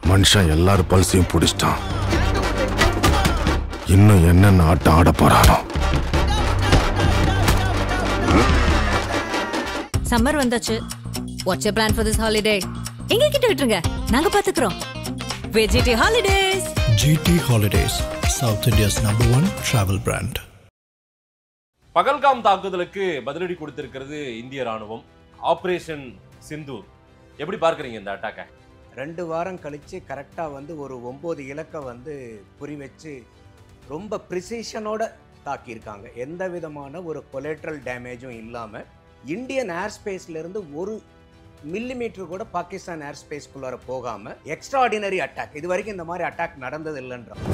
மனுஷன் எல்லாரும் பல்சையும் பிடிச்சிட்டான். இன்னும் என்னென்ன ஆட்டம் ஆட போறானோ. சம்மர் வந்தாச்சு. What's your plan for this holiday? எங்க கிட்ட விட்டுருங்க, நாங்க பாத்துக்கிறோம். GT Holidays. GT Holidays, South India's #1 travel brand. Pahalgam தாக்குதலுக்கு பதிலடி கொடுத்திருக்கிறது இந்திய ராணுவம். ஆபரேஷன் சிந்தூர் எப்படி பார்க்குறீங்க இந்த அட்டாக்கை? 2 வாரம் கழித்து கரெக்டாக ஒரு 9 இலக்கை குறி வச்சு ரொம்ப ப்ரிசிஷனோட தாக்கியிருக்காங்க. எந்த விதமான ஒரு கொலேட்ரல் டேமேஜும் இல்லாமல் இந்தியன் ஏர் ஸ்பேஸ்லேருந்து 1 மில்லிமீட்டர் கூட பாகிஸ்தான் ஏர் ஸ்பேஸ்க்குள்ளார போகாமல் எக்ஸ்ட்ராடினரி அட்டாக். இது வரைக்கும் இந்த மாதிரி அட்டாக் நடந்தது இல்லைன்றாங்க.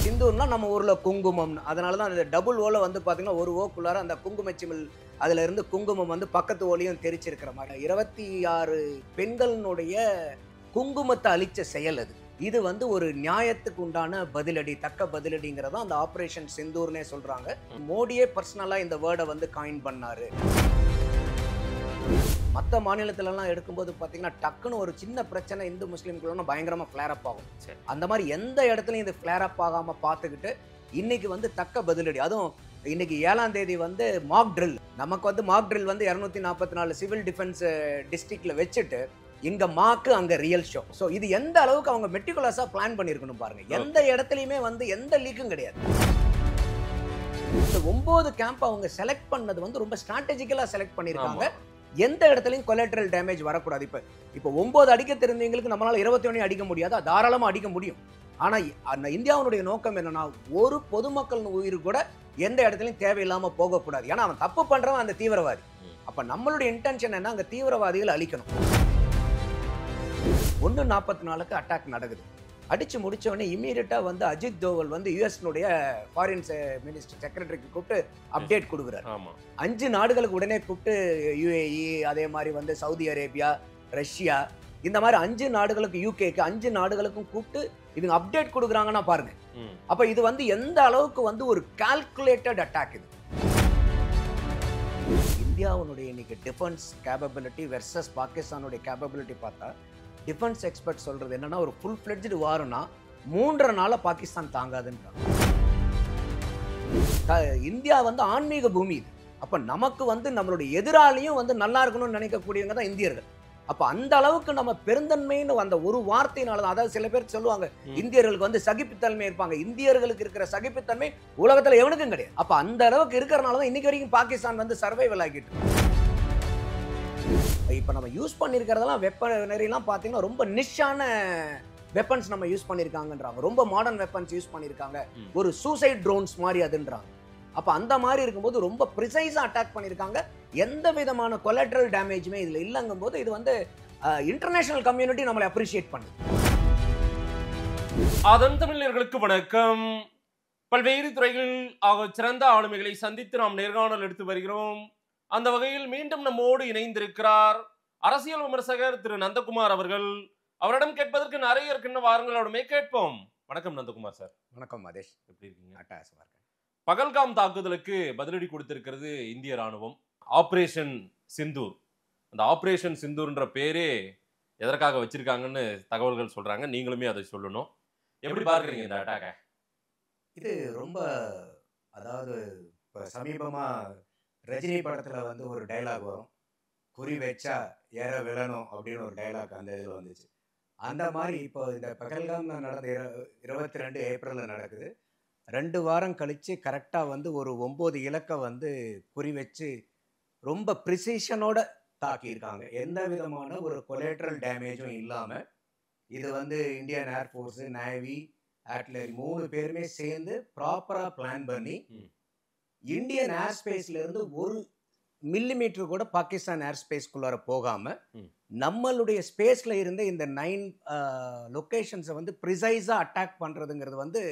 சிந்தூர்னா நம்ம ஊரில் குங்குமம், அதனால தான் அந்த டபுள் ஓலை பார்த்தீங்கன்னா ஒரு ஓக்குள்ளார அந்த குங்குமச்சிமில் அதில் இருந்து குங்குமம் பக்கத்து ஓலையும் தெரிச்சிருக்கிற மாதிரி 26 பெண்களினுடைய குங்குமத்தை அழிச்ச செயல் அது. இது ஒரு நியாயத்துக்கு உண்டான பதிலடி, தக்க பதிலடிங்கிறதா அந்த ஆபரேஷன் சிந்தூர்னே சொல்றாங்க. மோடியே பர்சனலா இந்த வேர்டை காயின் பண்ணாரு. மற்ற மாநிலத்திலலாம் எடுக்கும்போது பார்த்தீங்கன்னா டக்குன்னு ஒரு சின்ன பிரச்சனை இந்து முஸ்லீம்குள்ள பயங்கரமாக ஃப்ளேர் அப் ஆகும். அந்த மாதிரி எந்த இடத்துலையும் இது ஃப்ளேர் அப் ஆகாமல் பார்த்துக்கிட்டு இன்னைக்கு தக்க பதிலடி. அதுவும் இன்னைக்கு 7ஆம் தேதி மாக் ட்ரில். நமக்கு மாக் ட்ரில் 244 சிவில் டிஃபென்ஸ் டிஸ்ட்ரிக்ட்ல வச்சுட்டு இங்க மாக்கு அங்க ரியல் ஷோ. ஸோ இது எந்த அளவுக்கு அவங்க மெட்டிகுலஸா பிளான் பண்ணியிருக்கணும் பாருங்க. எந்த இடத்துலையுமே எந்த லீக்கும் கிடையாது. இந்த 9 கேம்ப் அவங்க செலக்ட் பண்ணது ரொம்ப ஸ்ட்ராட்டஜிக்கலா செலக்ட் பண்ணியிருக்காங்க. எந்த இடத்துலையும் கொலேட்ரல் டேமேஜ் வரக்கூடாது. இப்போ 9 அடிக்க தெரிஞ்சவங்களுக்கு நம்மளால 21 அடிக்க முடியாது, தாராளமாக அடிக்க முடியும். ஆனால் இந்தியாவுடைய நோக்கம் என்னன்னா, ஒரு பொதுமக்கள் உயிர் கூட எந்த இடத்துலையும் தேவையில்லாமல் போகக்கூடாது. ஏன்னா அவன் தப்பு பண்றவன் அந்த தீவிரவாதி. அப்ப நம்மளுடைய இன்டென்ஷன் என்ன, அங்க தீவிரவாதிகள் அழிக்கணும். 1:44 அட்டாக் நடக்குது. அடிச்சு முடிச்ச உடனே இமீடியட்டா அஜித் தோவல் யுஎஸ்னுடைய ஃபாரின் மினிஸ்டர் செக்ரட்டரிக்கு கூப்பிட்டு அப்டேட் கொடுக்குறாரு. 5 நாடுகளுக்கு உடனே கூப்பிட்டு UAE, அதே மாதிரி சவுதி அரேபியா, ரஷ்யா, இந்த மாதிரி 5 நாடுகளுக்கு, யூகேக்கு 5 நாடுகளுக்கும் கூப்பிட்டு இவங்க அப்டேட் கொடுக்குறாங்கன்னா பாருங்க. அப்ப இது எந்த அளவுக்கு ஒரு கால்குலேட்டட் அட்டாக் இது. இந்தியாவுடைய இன்னைக்கு டிஃபென்ஸ் கேப்பபிலிட்டி வெர்சஸ் பாகிஸ்தானுடைய கேப்பபிலிட்டி பார்த்தா, டிஃபென்ஸ் எக்ஸ்பர்ட் சொல்றது என்னன்னா, ஒரு ஃபுல் ஃப்ளெட்ஜ்டு வார்னா 3.5 நாளா பாகிஸ்தான் தாங்காதுன்றாங்க. இந்தியா ஆன்மீக பூமி இது. அப்ப நமக்கு நம்மளுடைய எதிராளியும் நல்லா இருக்கணும்னு நினைக்கக்கூடியவங்க தான் இந்தியர்கள். அப்ப அந்த அளவுக்கு நம்ம பெருந்தன்மைன்னு அந்த ஒரு வார்த்தையினால தான். அதாவது சில பேர் சொல்லுவாங்க இந்தியர்களுக்கு சகிப்புத்தன்மை இருப்பாங்க. இந்தியர்களுக்கு இருக்கிற சகிப்புத்தன்மை உலகத்துல எவனுக்கும் கிடையாது. அப்ப அந்த அளவுக்கு இருக்கிறனால தான் இன்னைக்கு வரைக்கும் பாகிஸ்தான் சர்வைவல் ஆகிட்டு. இப்ப நம்ம யூஸ் பண்ணிருக்கிறதெல்லாம் வெப்பனரிலாம் பாத்தீங்கன்னா ரொம்ப நிஷ்ஷான வெப்பன்ஸ் நம்ம யூஸ் பண்ணிருக்காங்கன்றாங்க. ரொம்ப மாடர்ன் வெப்பன்ஸ் யூஸ் பண்ணிருக்காங்க. ஒரு சூசைட் ட்ரோன்ஸ் மாதிரி அதுன்றாங்க. அப்ப அந்த மாதிரி இருக்கும்போது ரொம்ப ப்ரிசைஸா அட்டாக் பண்ணிருக்காங்க. எந்த விதமான கொலேட்ரல் டேமேஜுமே இதுல இல்லங்கும் போது இது இன்டர்நேஷனல் கம்யூனிட்டி நம்மளை அப்ரிஷியேட் பண்ணுது. அதன் தமிழர்களுக்கு வணக்கம். பல்வேறு துறைகளில் சிறந்த ஆளுமைகளை சந்தித்து நாம் நேர்காணல் எடுத்து வருகிறோம். அந்த வகையில் மீண்டும் நம்மோடு இணைந்திருக்கிறார் அரசியல் விமர்சகர் திரு நந்தகுமார் அவர்கள். அவரிடம் கேட்பதற்கு நிறைய இருக்கின்ற வாரங்களோடுமே கேட்போம். வணக்கம் நந்தகுமார் சார். வணக்கம் மதேஷ், எப்படி இருக்கீங்க? அட்டகாசமா இருக்கேன். பகல்காம் தாக்குதலுக்கு பதிலடி கொடுத்திருக்கிறது இந்திய ராணுவம். ஆபரேஷன் சிந்தூர். அந்த ஆபரேஷன் சிந்தூர்ன்ற பேரே எதற்காக வச்சிருக்காங்கன்னு தகவல்கள் சொல்றாங்க. நீங்களுமே அதை சொல்லணும். எப்படி பார்க்குறீங்க இந்த அட்டாக்கை? இது ரொம்ப, அதாவது இப்போ சமீபமா ரஜினி படத்துல ஒரு டைலாக் வரும், குறி வச்சா ஏற விழணும் அப்படின்னு ஒரு டைலாக் அந்த இதில் வந்துச்சு. அந்த மாதிரி இப்போ இந்த பகல்காம் நடந்த 22 ஏப்ரலில் நடக்குது. 2 வாரம் கழித்து கரெக்டாக ஒரு 9 இலக்கை குறி வச்சு ரொம்ப ப்ரிசிஷனோட தாக்கியிருக்காங்க. எந்த விதமான ஒரு கொலேட்ரல் டேமேஜும் இல்லாமல் இது இந்தியன் ஏர்ஃபோர்ஸு, நேவி, ஆர்ட்லரி 3 பேருமே சேர்ந்து ப்ராப்பராக பிளான் பண்ணி இந்தியன் ஏர் ஸ்பேஸ்ல இருந்து 1 மில்லிமீட்டர் கூட பாகிஸ்தான் ஏர் ஸ்பேஸ்க்குள்ளார போகாம நம்மளுடைய ஸ்பேஸ்ல இருந்த இந்த 9 லொகேஷன்ஸை ப்ரிசைஸா அட்டாக் பண்றதுங்கிறது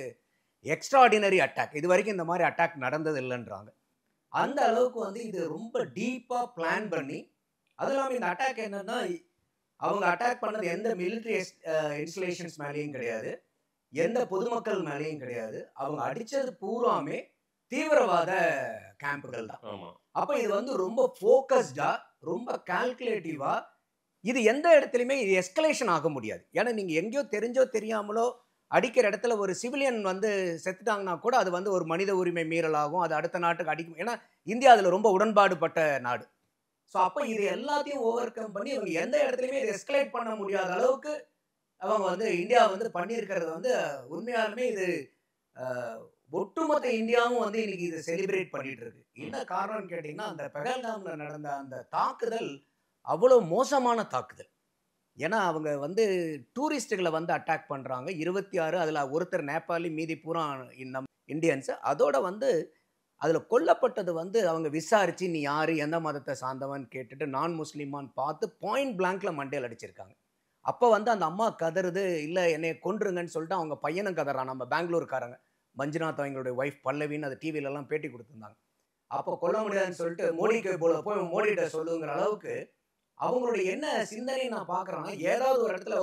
எக்ஸ்ட்ராடினரி அட்டாக். இது வரைக்கும் இந்த மாதிரி அட்டாக் நடந்தது இல்லைன்றாங்க. அந்த அளவுக்கு இது ரொம்ப டீப்பா பிளான் பண்ணி, அது இல்லாமல் இந்த அட்டாக் என்னன்னா, அவங்க அட்டாக் பண்ணது எந்த மிலிட்டரி இன்ஸ்டலேஷன்ஸ் மேலேயும் கிடையாது, எந்த பொதுமக்கள் மேலேயும் கிடையாது. அவங்க அடிச்சது பூராமே தீவிரவாத கேம்புகள் தான். அப்ப இது ரொம்ப ஃபோக்கஸ்டா, ரொம்ப கால்குலேட்டிவா இது எந்த இடத்துலையுமே இது எஸ்கலேஷன் ஆக முடியாது. ஏன்னா நீங்கள் எங்கேயோ தெரிஞ்சோ தெரியாமலோ அடிக்கிற இடத்துல ஒரு சிவிலியன் வந்து செத்துட்டாங்கன்னா கூட அது வந்து ஒரு மனித உரிமை மீறலாகும், அது அடுத்த நாட்டுக்கு அடிக்கும். ஏன்னா இந்தியா அதில் ரொம்ப உடன்பாடுபட்ட நாடு. ஸோ அப்போ இது எல்லாத்தையும் ஓவர் கம் பண்ணி இவங்க எந்த இடத்துலையுமே இது எஸ்கலேட் பண்ண முடியாத அளவுக்கு அவங்க வந்து இந்தியா வந்து பண்ணியிருக்கிறது வந்து உண்மையாலுமே இது ஒட்டுமொத்த இந்தியாவும் வந்து இன்னைக்கு இதை செலிப்ரேட் பண்ணிட்டு இருக்கு. என்ன காரணம்னு கேட்டிங்கன்னா, அந்த பெஹல்காம்ல நடந்த அந்த தாக்குதல் அவ்வளோ மோசமான தாக்குதல். ஏன்னா அவங்க வந்து டூரிஸ்ட்டுகளை வந்து அட்டாக் பண்ணுறாங்க. 26, அதில் ஒருத்தர் நேபாளி, மீதி பூரா இந்தியன்ஸு. அதோட வந்து அதில் கொல்லப்பட்டது வந்து அவங்க விசாரித்து நீ யார், எந்த மதத்தை சார்ந்தவன் கேட்டுட்டு நான் முஸ்லீமான்னு பார்த்து பாயிண்ட் பிளாங்க்ல மண்டையில் அடிச்சிருக்காங்க. அப்போ வந்து அந்த அம்மா கதறுது, இல்லை என்னை கொன்றுங்கன்னு சொல்லிட்டு அவங்க பையனும் கதறான். நம்ம பெங்களூர்காரங்க மஞ்சுநாத் அவங்களுடைய ஒய்ஃப் பல்லவின்னு அது டிவிலெல்லாம் பேட்டி கொடுத்துருந்தாங்க. அப்போ கொல்ல முடியாதுன்னு சொல்லிட்டு மோடிக்கு போய் மோடிகிட்ட சொல்லுங்கிற அளவுக்கு அவங்களுடைய என்ன சிந்தனை நான் பார்க்குறேன்னா, ஏதாவது ஒரு இடத்துல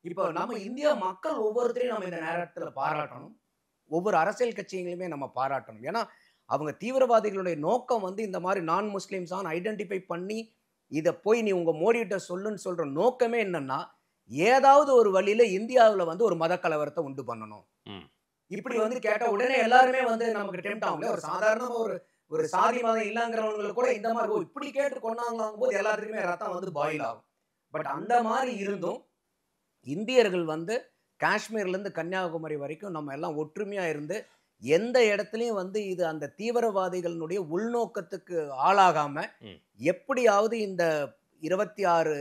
இப்போ நம்ம இந்தியா மக்கள் ஒவ்வொருத்தரையும் நம்ம இந்த நேரத்தில் பாராட்டணும், ஒவ்வொரு அரசியல் கட்சிகளையுமே நம்ம பாராட்டணும். ஏன்னா அவங்க தீவிரவாதிகளுடைய நோக்கம் வந்து இந்த மாதிரி நான் முஸ்லீம்ஸான் ஐடென்டிஃபை பண்ணி இதை போய் நீ உங்கள் மோடிகிட்ட சொல்லுன்னு சொல்கிற நோக்கமே என்னன்னா, ஏதாவது ஒரு வழியில் இந்தியாவில் வந்து ஒரு மத கலவரத்தை உண்டு பண்ணணும். இப்படி வந்து கேட்டால் உடனே எல்லாருமே வந்து நமக்கு டெம்ட் ஆகும். ஒரு சாதாரணமாக ஒரு சாதி மதம் இல்லைங்கிறவங்களுக்கு கூட இந்த மாதிரி இப்படி கேட்டு கொண்டாங்களாங்கும் போது எல்லாத்துக்குமே ரத்தம் வந்து பாயில் ஆகும். பட் அந்த மாதிரி இருந்தும் இந்தியர்கள் வந்து காஷ்மீர்லேருந்து கன்னியாகுமரி வரைக்கும் நம்ம எல்லாம் ஒற்றுமையாக இருந்து எந்த இடத்துலையும் வந்து இது அந்த தீவிரவாதிகளுடைய உள்நோக்கத்துக்கு ஆளாகாம எப்படியாவது இந்த 26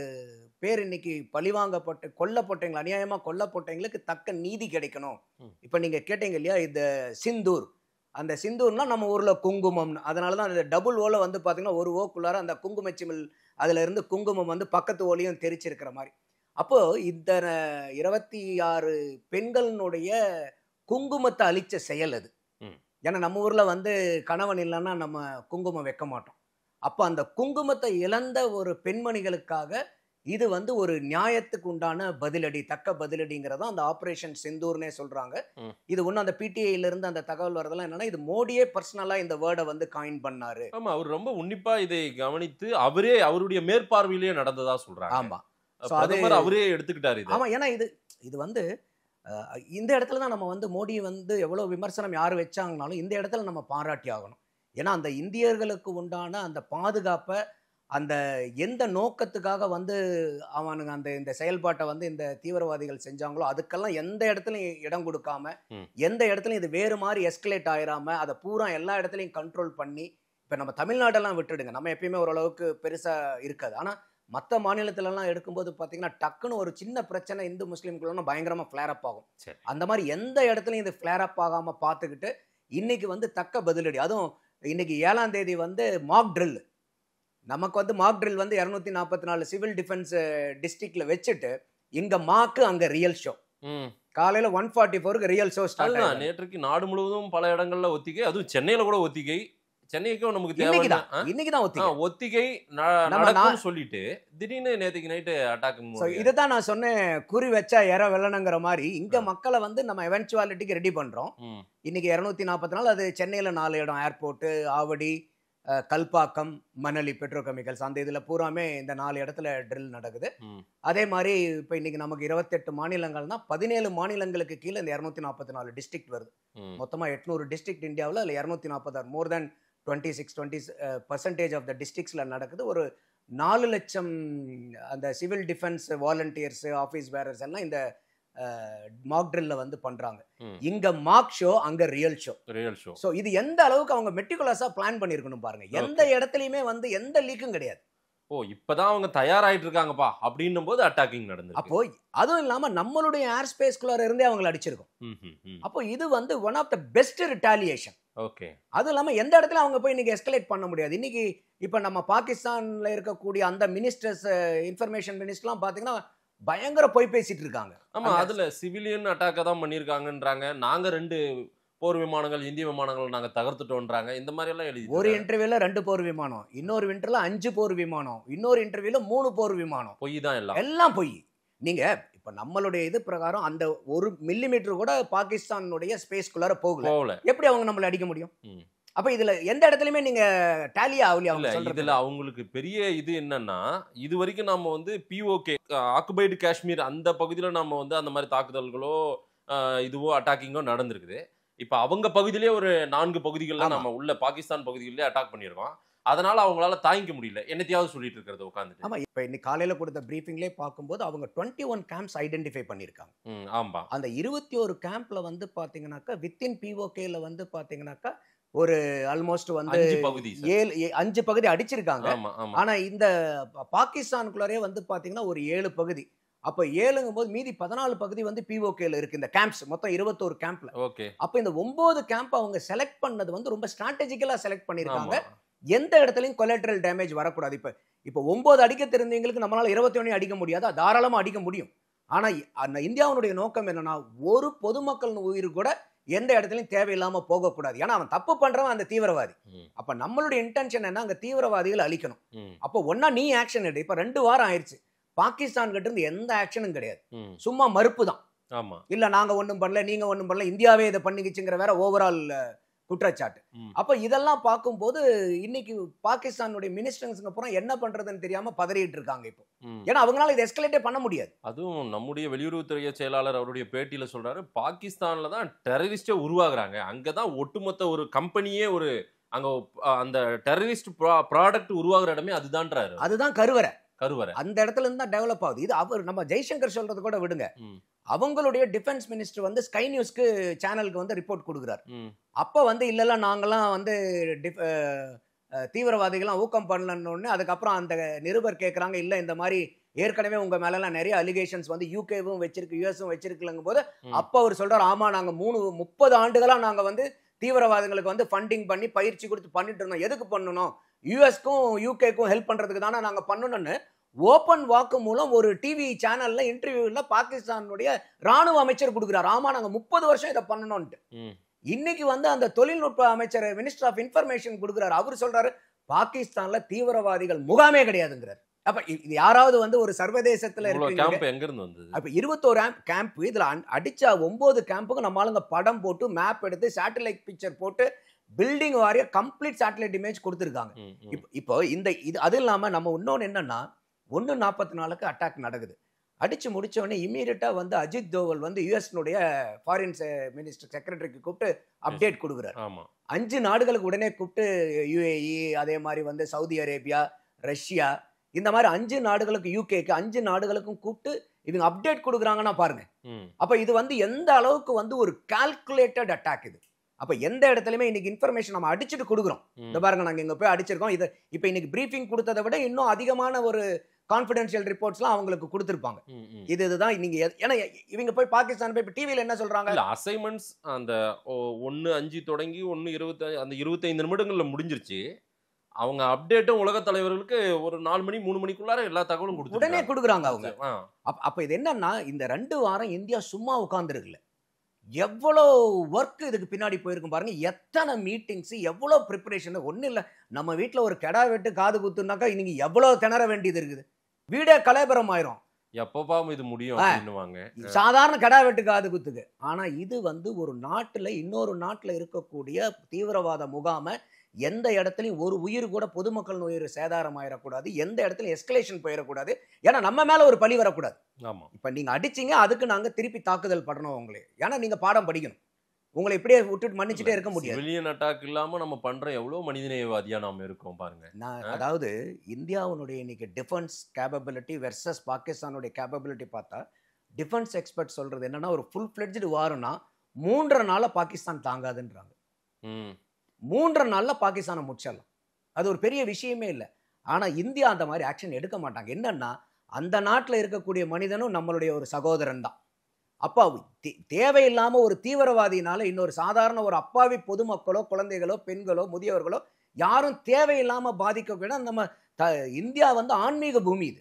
பேர் இன்னைக்கு பழிவாங்கப்பட்டு கொல்லப்பட்டவங்க, அநியாயமாக கொல்லப்பட்டவங்களுக்கு தக்க நீதி கிடைக்கணும். இப்போ நீங்கள் கேட்டீங்க இல்லையா, இந்த சிந்தூர், அந்த சிந்தூர்னா நம்ம ஊரில் குங்குமம், அதனால தான் அந்த டபுள் ஓலை வந்து பார்த்தீங்கன்னா ஒரு ஓக்குள்ளார அந்த குங்குமச்சிமில் அதில் இருந்து குங்குமம் வந்து பக்கத்து ஓலையும் தெரிச்சிருக்கிற மாதிரி. அப்போது இந்த 26 பெண்களினுடைய குங்குமத்தை அழிச்ச செயல் அது. ஏன்னா நம்ம ஊரில் வந்து கணவன் இல்லைன்னா நம்ம குங்குமம் வைக்க மாட்டோம். அப்போ அந்த குங்குமத்தை இழந்த ஒரு பெண்மணிகளுக்காக இது வந்து ஒரு நியாயத்துக்கு உண்டான பதிலடி, தக்க பதிலடிங்கிறதா அந்த ஆபரேஷன் சிந்தூர்னே சொல்றாங்க. இது ஒன்றும் அந்த பிடிஐல இருந்து அந்த தகவல் வரதெல்லாம் என்னன்னா, இது மோடியே பர்சனலா இந்த வேர்டை வந்து காயின் பண்ணாரு. ஆமா, அவர் ரொம்ப உன்னிப்பா இதை கவனித்து அவரே அவருடைய மேற்பார்வையிலேயே நடந்ததா சொல்றாங்க. ஆமா, அவரே எடுத்துக்கிட்டாரு. ஆமா, ஏன்னா இது வந்து இந்த இடத்துல தான் நம்ம வந்து மோடி வந்து எவ்வளவு விமர்சனம் யார் வச்சாங்கனாலும் இந்த இடத்துல நம்ம பாராட்டி ஆகணும். ஏன்னா அந்த இந்தியர்களுக்கு உண்டான அந்த பாதுகாப்பை, அந்த எந்த நோக்கத்துக்காக வந்து அவனுங்க அந்த இந்த செயல்பாட்டை வந்து இந்த தீவிரவாதிகள் செஞ்சாங்களோ அதுக்கெல்லாம் எந்த இடத்துலையும் இடம் கொடுக்காம, எந்த இடத்துலையும் இது வேறு மாதிரி எஸ்கலேட் ஆயிராம அதை பூரா எல்லா இடத்துலையும் கண்ட்ரோல் பண்ணி, இப்போ நம்ம தமிழ்நாடெல்லாம் விட்டுடுங்க, நம்ம எப்பயுமே ஓரளவுக்கு பெருசாக இருக்காது. ஆனால் மற்ற மாநிலத்திலலாம் எடுக்கும்போது பார்த்தீங்கன்னா டக்குன்னு ஒரு சின்ன பிரச்சனை இந்து முஸ்லீம்குள்ள பயங்கரமாக ஃப்ளேர் அப் ஆகும். அந்த மாதிரி எந்த இடத்துலையும் இது ஃப்ளேர் அப் ஆகாமல் பார்த்துக்கிட்டு இன்னைக்கு வந்து தக்க பதிலடி. அதுவும் இன்னைக்கு 7ஆம் தேதி வந்து மாக் ட்ரில், நமக்கு வந்து மாக் ட்ரில் வந்து 244 சிவில் டிஃபென்ஸ் டிஸ்ட்ரிக்ட்ல வச்சுட்டு இங்க மாக்கு அங்க ரியல் ஷோ. காலையில 144க்கு ரியல் ஷோ ஸ்டார்ட் ஆகும். நேற்றுக்கு நாடு முழுவதும் பல இடங்கள்ல ஒத்திகை, அதுவும் சென்னையில கூட ஒத்திகை. சென்னைக்கும் நமக்கு இன்னைக்குதான் ஒத்திகை நடக்கும்னு சொல்லிட்டு திடீர்னு நேற்றுக்கு நைட்டு அட்டாக். இதுதான் நான் சொன்னேன், குறி வச்சா ஏற வெள்ளணுங்கிற மாதிரி இங்க மக்களை வந்து நம்ம எவென்ச்சுவாலிட்டிக்கு ரெடி பண்றோம். இன்னைக்கு 244, அது சென்னையில 4 இடம், ஏர்போர்ட்டு, ஆவடி, கல்பாக்கம், மணலி, பெட்ரோகெமிக்கல்ஸ், அந்த இதில் பூராமே இந்த 4 இடத்துல ட்ரில் நடக்குது. அதே மாதிரி இப்போ இன்னைக்கு நமக்கு 28 மாநிலங்கள்னா 17 மாநிலங்களுக்கு கீழே இந்த 244 டிஸ்ட்ரிக்ட் வருது. மொத்தமாக 800 டிஸ்ட்ரிக்ட் இந்தியாவில், அதில் 246, மோர் தேன் 26% ஆஃப் த டிஸ்ட்ரிக்ட்ஸில் நடக்குது. ஒரு 4 லட்சம் அந்த civil defence volunteers, office bearers எல்லாம் இந்த மாக் ட்ரில்ல வந்து பண்றாங்க. இங்க மாக் ஷோ, அங்க ரியல் ஷோ. சோ இது எந்த அளவுக்கு அவங்க மெட்டிகுலஸா பிளான் பண்ணிருக்கணும் பாருங்க. எந்த இடத்துலயுமே வந்து எந்த லீக்கும் கிடையாது. இப்பதான் அவங்க தயாராயிட்டு இருக்காங்கப்பா அப்படின்னும் போது அட்டாக்கிங் நடந்தது. அப்போ அதுவும் இல்லாம நம்மளுடைய ஏர் ஸ்பேஸ்குள்ளார இருந்தே அவங்களை அடிச்சிருக்கோம். அப்போ இது வந்து one of the best retaliation. அதுவும் இல்லாம எந்த இடத்துல அவங்க போய் இன்னைக்கு எஸ்கலேட் பண்ண முடியாது. இன்னைக்கு இப்ப நம்ம பாகிஸ்தான்ல இருக்கக்கூடிய அந்த மினிஸ்டர்ஸ், இன்ஃபர்மேஷன் மினிஸ்டர்லாம் பாத்தீங்கன்னா பயங்கர போய் பேசிட்டு இருக்காங்க. ஆமா, அதுல சிவிலியன் அட்டாக்க தான் பண்ணிருக்காங்கன்றாங்க. நாங்க 2 போர் விமானங்கள், இந்திய விமானங்கள் நாங்க தகர்த்துட்டோம்ன்றாங்க. இந்த மாதிரி எல்லாம் எழுதி, ஒரு இன்டர்வியூல 2 போர் விமானம், இன்னொரு விண்டர்ல 5 போர் விமானம், இன்னொரு இன்டர்வியூல 3 போர் விமானம். பொய் தான், எல்லாம் பொய். நீங்க இப்ப நம்மளுடைய இது பிரகாரம் அந்த 1 மில்லிமீட்டர் கூட பாகிஸ்தானுடைய ஸ்பேஸ்குள்ளார போகல. எப்படி அவங்க நம்மளை அடிக்க முடியும்? அப்ப இதுல எந்த இடத்துலயுமே நீங்க டேலியா ஆகலையா இல்ல அவங்க இதுல அவங்களுக்கு பெரிய இது என்னன்னா, இது வரைக்கும் நம்ம வந்து பிஓகே ஆக்குபைடு காஷ்மீர் அந்த பகுதியில நம்ம வந்து அந்த மாதிரி தாக்குதல்களோ இதுவோ அட்டாக்கிங்கோ நடந்திருக்குது. இப்ப அவங்க பகுதியிலே ஒரு 4 பகுதிகளில் நம்ம உள்ள பாகிஸ்தான் பகுதிகளிலே அட்டாக் பண்ணியிருக்கோம். அதனால அவங்களால தாங்கிக்க முடியல. என்னத்தையாவது சொல்லிட்டு இருக்கிறது உட்காந்துட்டு. ஆமா, இப்ப இன்னைக்கு காலையில கொடுத்த பிரீஃபிங்லேயே பார்க்கும்போது அவங்க 21 கேம்ப்ஸ் ஐடென்டிஃபை பண்ணியிருக்காங்க. ஆமா. அந்த 21 கேம்ப்ல வந்து பாத்தீங்கன்னாக்கா வித்தின் பிஓகேல வந்து பாத்தீங்கன்னாக்கா ஒரு ஆல்மோஸ்ட் வந்து 5 பகுதி அடிச்சிருக்காங்க. ஆனா இந்த பாகிஸ்தானுக்குள்ளே வந்து பாத்தீங்கன்னா ஒரு 7 பகுதி. அப்ப 7ங்கும் போது மீதி 14 பகுதி வந்து பிஓகேல இருக்கு. இந்த கேம்ப்ஸ் மொத்தம் 21 கேம்ப்ல. அப்ப இந்த 9 கேம்ப் அவங்க செலக்ட் பண்ணது வந்து ரொம்ப ஸ்ட்ராட்டஜிக்கலா செலக்ட் பண்ணிருக்காங்க. எந்த இடத்துலயும் கொலாட்ரல் டேமேஜ் வரக்கூடாது. இப்ப 9 அடிக்க தெரிஞ்சவங்களுக்கு நம்மளால 21 அடிக்க முடியாது, தாராளமா அடிக்க முடியும். ஆனா இந்தியாவுடைய நோக்கம் என்னன்னா, ஒரு பொதுமக்கள் உயிர் கூட எந்த இடத்துலயும் தேவையில்லாம போகக்கூடாது. ஏன்னா அவன் தப்பு பண்றவன் அந்த தீவிரவாதி. அப்ப நம்மளுடைய இன்டென்ஷன் என்ன, அங்க தீவிரவாதிகள் அழிக்கணும். அப்ப ஒன்னா நீ ஆக்ஷன் எடு. இப்ப 2 வாரம் ஆயிடுச்சு, பாகிஸ்தான் கிட்ட இருந்து எந்த ஆக்ஷனும் கிடையாது. சும்மா மறுப்பு தான். இல்ல நாங்க ஒண்ணும் பண்ணல, நீங்க ஒண்ணும் பண்ணல, இந்தியாவே இதை பண்ணிக்கிச்சுங்கிற வேற ஓவரால் குற்றச்சாட்டு. அப்ப இதெல்லாம் பார்க்கும்போது இன்னைக்கு பாகிஸ்தானுடைய மினிஸ்டர்ஸ்க்கு அப்புறம் என்ன பண்றதுன்னு தெரியாம பதறிட்டு இருக்காங்க இப்போ. ஏன்னா அவங்களால இதை எஸ்கலேட்டே பண்ண முடியாது. அதுவும் நம்முடைய வெளியுறவுத்துறை செயலாளர் அவருடைய பேட்டியில சொல்றாரு, பாகிஸ்தான்ல தான் டெரரிஸ்டே உருவாகுறாங்க. அங்கதான் ஒட்டுமொத்த ஒரு கம்பெனியே ஒரு அங்க அந்த டெரரிஸ்ட் ப்ராடக்ட் உருவாகுற இடமே அதுதான்றாரு. அதுதான் கருவறை. அந்த இடத்துல இருந்து தான் டெவலப் ஆகுது. இது அவர் நம்ம ஜெய்சங்கர் சொல்றது கூட விடுங்க. அவங்களுடைய டிஃபென்ஸ் மினிஸ்டர் வந்து ஸ்கை நியூஸ்க்கு சேனலுக்கு வந்து ரிப்போர்ட் கொடுக்குறாரு. அப்ப வந்து இல்ல நாங்கெல்லாம் வந்து தீவிரவாதிகள்லாம் ஊக்கம் பண்ணலன்னு அதுக்கப்புறம் அந்த நிருபர் கேட்கறாங்க, இல்ல இந்த மாதிரி ஏற்கனவே உங்க மேல எல்லாம் நிறைய அலிகேஷன்ஸ் வந்து யூகேவும் வச்சிருக்கு, யுஎஸும் வச்சிருக்குலங்கும் போது அப்ப அவர் சொல்றாரு, ஆமா நாங்க 30 ஆண்டுகளா நாங்க வந்து தீவிரவாதிகளுக்கு வந்து ஃபண்டிங் பண்ணி பயிற்சி கொடுத்து பண்ணிட்டு இருந்தோம். எதுக்கு பண்ணணும், யுஎஸ்க்கும் யூகேக்கும் ஹெல்ப் பண்றதுக்கு தானே நாங்க பண்ணணும்னு ஓபன் வாக்கு மூலம் ஒரு டிவி சேனல்ல இன்டர்வியூல பாகிஸ்தானுடைய ராணுவ அமைச்சர் கொடுக்குறாரு. ஆமா நாங்க 30 வருஷம் இதை பண்ணணும்ட்டு. இன்னைக்கு வந்து அந்த தொழில்நுட்ப அமைச்சர் மினிஸ்டர் ஆஃப் இன்ஃபர்மேஷன் கொடுக்குறாரு. அவர் சொல்றாரு பாகிஸ்தான்ல தீவிரவாதிகள் முகாமே கிடையாதுங்கிறார். அப்ப இது யாராவது வந்து ஒரு சர்வதேசத்துல இருக்கு. அப்ப 21 கேம்ப், இதுல அடிச்ச 9 கேம்புக்கு நம்ம ஆளுங்க படம் போட்டு மேப் எடுத்து சேட்டலைட் பிக்சர் போட்டு பில்டிங் வாரிய கம்ப்ளீட் சேட்டலைட் இமேஜ் கொடுத்துருக்காங்க. இப்போ இந்த இது அது இல்லாம நம்ம இன்னொன்னு என்னன்னா 1:44 அட்டாக் நடக்குது. அடிச்சு முடிச்ச உடனே இமீடியட்டா வந்து அஜித் தோவல் வந்து யுஎஸ்னுடைய ஃபாரின் மினிஸ்டர் செக்ரட்டரிக்கு கூப்பிட்டு அப்டேட் கொடுக்குறாரு. 5 நாடுகளுக்கு உடனே கூப்பிட்டு யுஏஇ, அதே மாதிரி வந்து சவுதி அரேபியா, ரஷ்யா, இந்த மாதிரி 5 நாடுகளுக்கு, யூகேக்கு 5 நாடுகளுக்கும் கூப்பிட்டு இவங்க அப்டேட் கொடுக்குறாங்கன்னா பாருங்க. அப்ப இது வந்து எந்த அளவுக்கு வந்து ஒரு கால்குலேட்டட் அட்டாக் இது. அப்ப எந்த இடத்துலயுமே இன்னைக்கு இன்ஃபர்மேஷன் நம்ம அடிச்சுட்டு கொடுக்குறோம். இந்த பாருங்க நாங்க இங்க போய் அடிச்சிருக்கோம். இது இப்ப இன்னைக்கு பிரீஃபிங் கொடுத்ததை விட இன்னும் அதிகமான ஒரு கான்ஃபிடென்ஷியல் ரிப்போர்ட்ஸ்லாம் அவங்களுக்கு கொடுத்திருப்பாங்க. இதுதான் நீங்க ஏன்னா இவங்க போய் பாகிஸ்தான் போய் டிவில என்ன சொல்றாங்க, இல்ல அசைன்மெண்ட்ஸ் அந்த 1:05 தொடங்கி 1:25 அந்த 25 நிமிடங்கள்ல முடிஞ்சிருச்சு. அவங்க அப்டேட்டும் உலக தலைவர்களுக்கு ஒரு 4 மணி 3 மணிக்குள்ளார எல்லா தகவலும் உடனே கொடுக்குறாங்க அவங்க. அப்ப இது என்னன்னா இந்த 2 வாரம் இந்தியா சும்மா உட்கார்ந்துருக்குல, எவ்வளோ ஒர்க் இதுக்கு பின்னாடி போயிருக்கும் பாருங்க. எத்தனை மீட்டிங்ஸ், எவ்வளோ ப்ரிப்பரேஷன். ஒன்றும் இல்லை, நம்ம வீட்டில் ஒரு கெடா வெட்டு காது குத்துனாக்கா இன்னைக்கு எவ்வளோ திணற வேண்டியது இருக்குது. வீடே கலைபரம் ஆயிரும். எப்பப்பா இது முடியும் அப்படின்னுவாங்க. சாதாரண கெடா வெட்டு காது குத்துக்கு. ஆனா இது வந்து ஒரு நாட்டுல இன்னொரு நாட்டுல இருக்கக்கூடிய தீவிரவாத முகாம எந்த இடத்துலையும் ஒரு உயிர் கூட பொதுமக்கள் உயிர் சேதாரம் ஆயிடக்கூடாது, எந்த இடத்துலையும் எஸ்கலேஷன் போயிடக்கூடாது. ஏன்னா நம்ம மேல ஒரு பழி வரக்கூடாது. இப்ப நீங்க அடிச்சீங்க, அதுக்கு நாங்க திருப்பி தாக்குதல் பண்ணணும் உங்களே. ஏன்னா நீங்க பாடம் படிக்கணும். உங்களை இப்படியே விட்டுட்டு மன்னிச்சுட்டே இருக்க முடியாது. சிவிலியன் அட்டாக் இல்லாம நம்ம பண்ற எவ்வளவு மனிதநேயவாதியா நாம இருக்கோம் பாருங்க. அதாவது இந்தியாவுடைய இன்னைக்கு டிஃபென்ஸ் கேப்பபிலிட்டி வெர்சஸ் பாகிஸ்தானுடைய கேப்பபிலிட்டி பார்த்தா, டிஃபென்ஸ் எக்ஸ்பர்ட் சொல்றது என்னன்னா ஒரு ஃபுல் ஃபிளெட்ஜ்டு வார்னா 3 நாள்ல பாகிஸ்தான் தாங்காதுன்றாங்க. 3 நாள்ல பாகிஸ்தானை முடிச்சிடலாம், அது ஒரு பெரிய விஷயமே இல்லை. ஆனா இந்தியா அந்த மாதிரி ஆக்ஷன் எடுக்க மாட்டாங்க. என்னன்னா அந்த நாட்டில் இருக்கக்கூடிய மனிதனும் நம்மளுடைய ஒரு சகோதரன் தான். அப்பா தேவையில்லாம ஒரு தீவிரவாதினால இன்னொரு சாதாரண ஒரு அப்பாவி பொதுமக்களோ, குழந்தைகளோ, பெண்களோ, முதியவர்களோ யாரும் தேவையில்லாம பாதிக்க. நம்ம இந்தியா வந்து ஆன்மீக பூமி இது.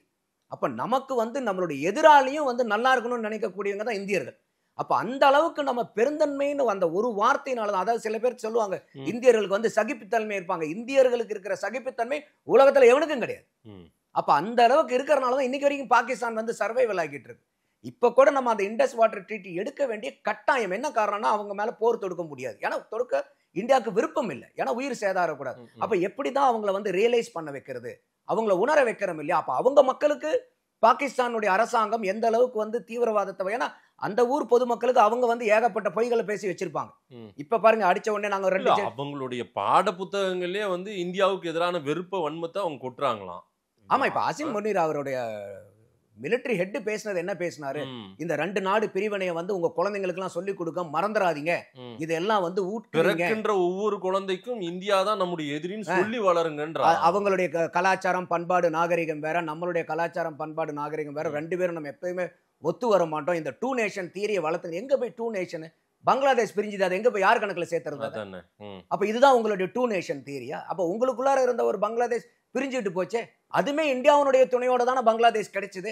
அப்ப நமக்கு வந்து நம்மளுடைய எதிராளியும் வந்து நல்லா இருக்கணும்னு நினைக்கக்கூடியவங்க தான் இந்தியர்கள். அப்ப அந்த அளவுக்கு நம்ம பெருந்தன்மைன்னு அந்த ஒரு வார்த்தையினால, அதாவது சில பேர் சொல்லுவாங்க இந்தியர்களுக்கு வந்து சகிப்புத்தன்மை இருப்பாங்க. இந்தியர்களுக்கு இருக்கிற சகிப்புத்தன்மை உலகத்துல எவனுக்கும் கிடையாது. அப்ப அந்த அளவுக்கு இருக்கிறனாலதான் இன்னைக்கு வரைக்கும் பாகிஸ்தான் வந்து சர்வைவல் ஆகிட்டு இருக்கு. இப்ப கூட நம்ம அந்த இண்டஸ் வாட்டர் ட்ரீட்டி எடுக்க வேண்டிய கட்டாயம். என்ன காரணம்னா அவங்க மேல போர் தொடுக்க முடியாது. ஏன்னா தொடுக்க இந்தியாவுக்கு விருப்பம் இல்லை, ஏன்னா உயிர் சேதாரக்கூடாது. அப்ப எப்படிதான் அவங்கள வந்து ரியலைஸ் பண்ண வைக்கிறது, அவங்கள உணர வைக்கிறோம் இல்லையா? அப்ப அவங்க மக்களுக்கு பாகிஸ்தானுடைய அரசாங்கம் எந்த அளவுக்கு வந்து தீவிரவாதத்தை, ஏன்னா அந்த ஊர் பொதுமக்களுக்கு அவங்க வந்து ஏகப்பட்ட பொய்களை பேசி வச்சிருப்பாங்க. இப்ப பாருங்க, அடிச்ச உடனே நாங்க அவங்களுடைய பாட புத்தகங்களே வந்து இந்தியாவுக்கு எதிரான வெறுப்ப வன்மத்தை அவங்க கொட்டுறாங்களாம். ஆமா, இப்ப அசிம் முனீர் அவருடைய மிலிட்டரி ஹெட் பேசினது என்ன பேசினாரு, இந்த 2 நாடு பிரிவினையை வந்து உங்க குழந்தைங்களுக்கு எல்லாம் சொல்லி கொடுக்க மறந்துடாதீங்க, இதெல்லாம் வந்து பிறக்கின்ற ஒவ்வொரு குழந்தைக்கும் இந்தியா தான் நம்முடைய எதிரின்னு சொல்லி வளருங்கன்ற. அவங்களுடைய கலாச்சாரம் பண்பாடு நாகரிகம் வேற, நம்மளுடைய கலாச்சாரம் பண்பாடு நாகரிகம் வேற, 2 பேரும் நம்ம எப்பயுமே ஒத்து வர மாட்டோம். இந்த 2 நேஷன் தியரியை வளர்த்து எங்க போய் 2 நேஷன், பங்களாதேஷ் பிரிஞ்சுது, அது எங்க போய் யார் கணக்குல சேர்த்துறது? அப்ப இதுதான் உங்களுடைய 2 நேஷன் தியரியா? அப்ப உங்களுக்குள்ளார இருந்த ஒரு பங்களாதேஷ் பிரிஞ்சுட்டு போச்சே, அதுமே இந்தியாவுடைய துணையோட தானே பங்களாதேஷ் கிடைச்சது.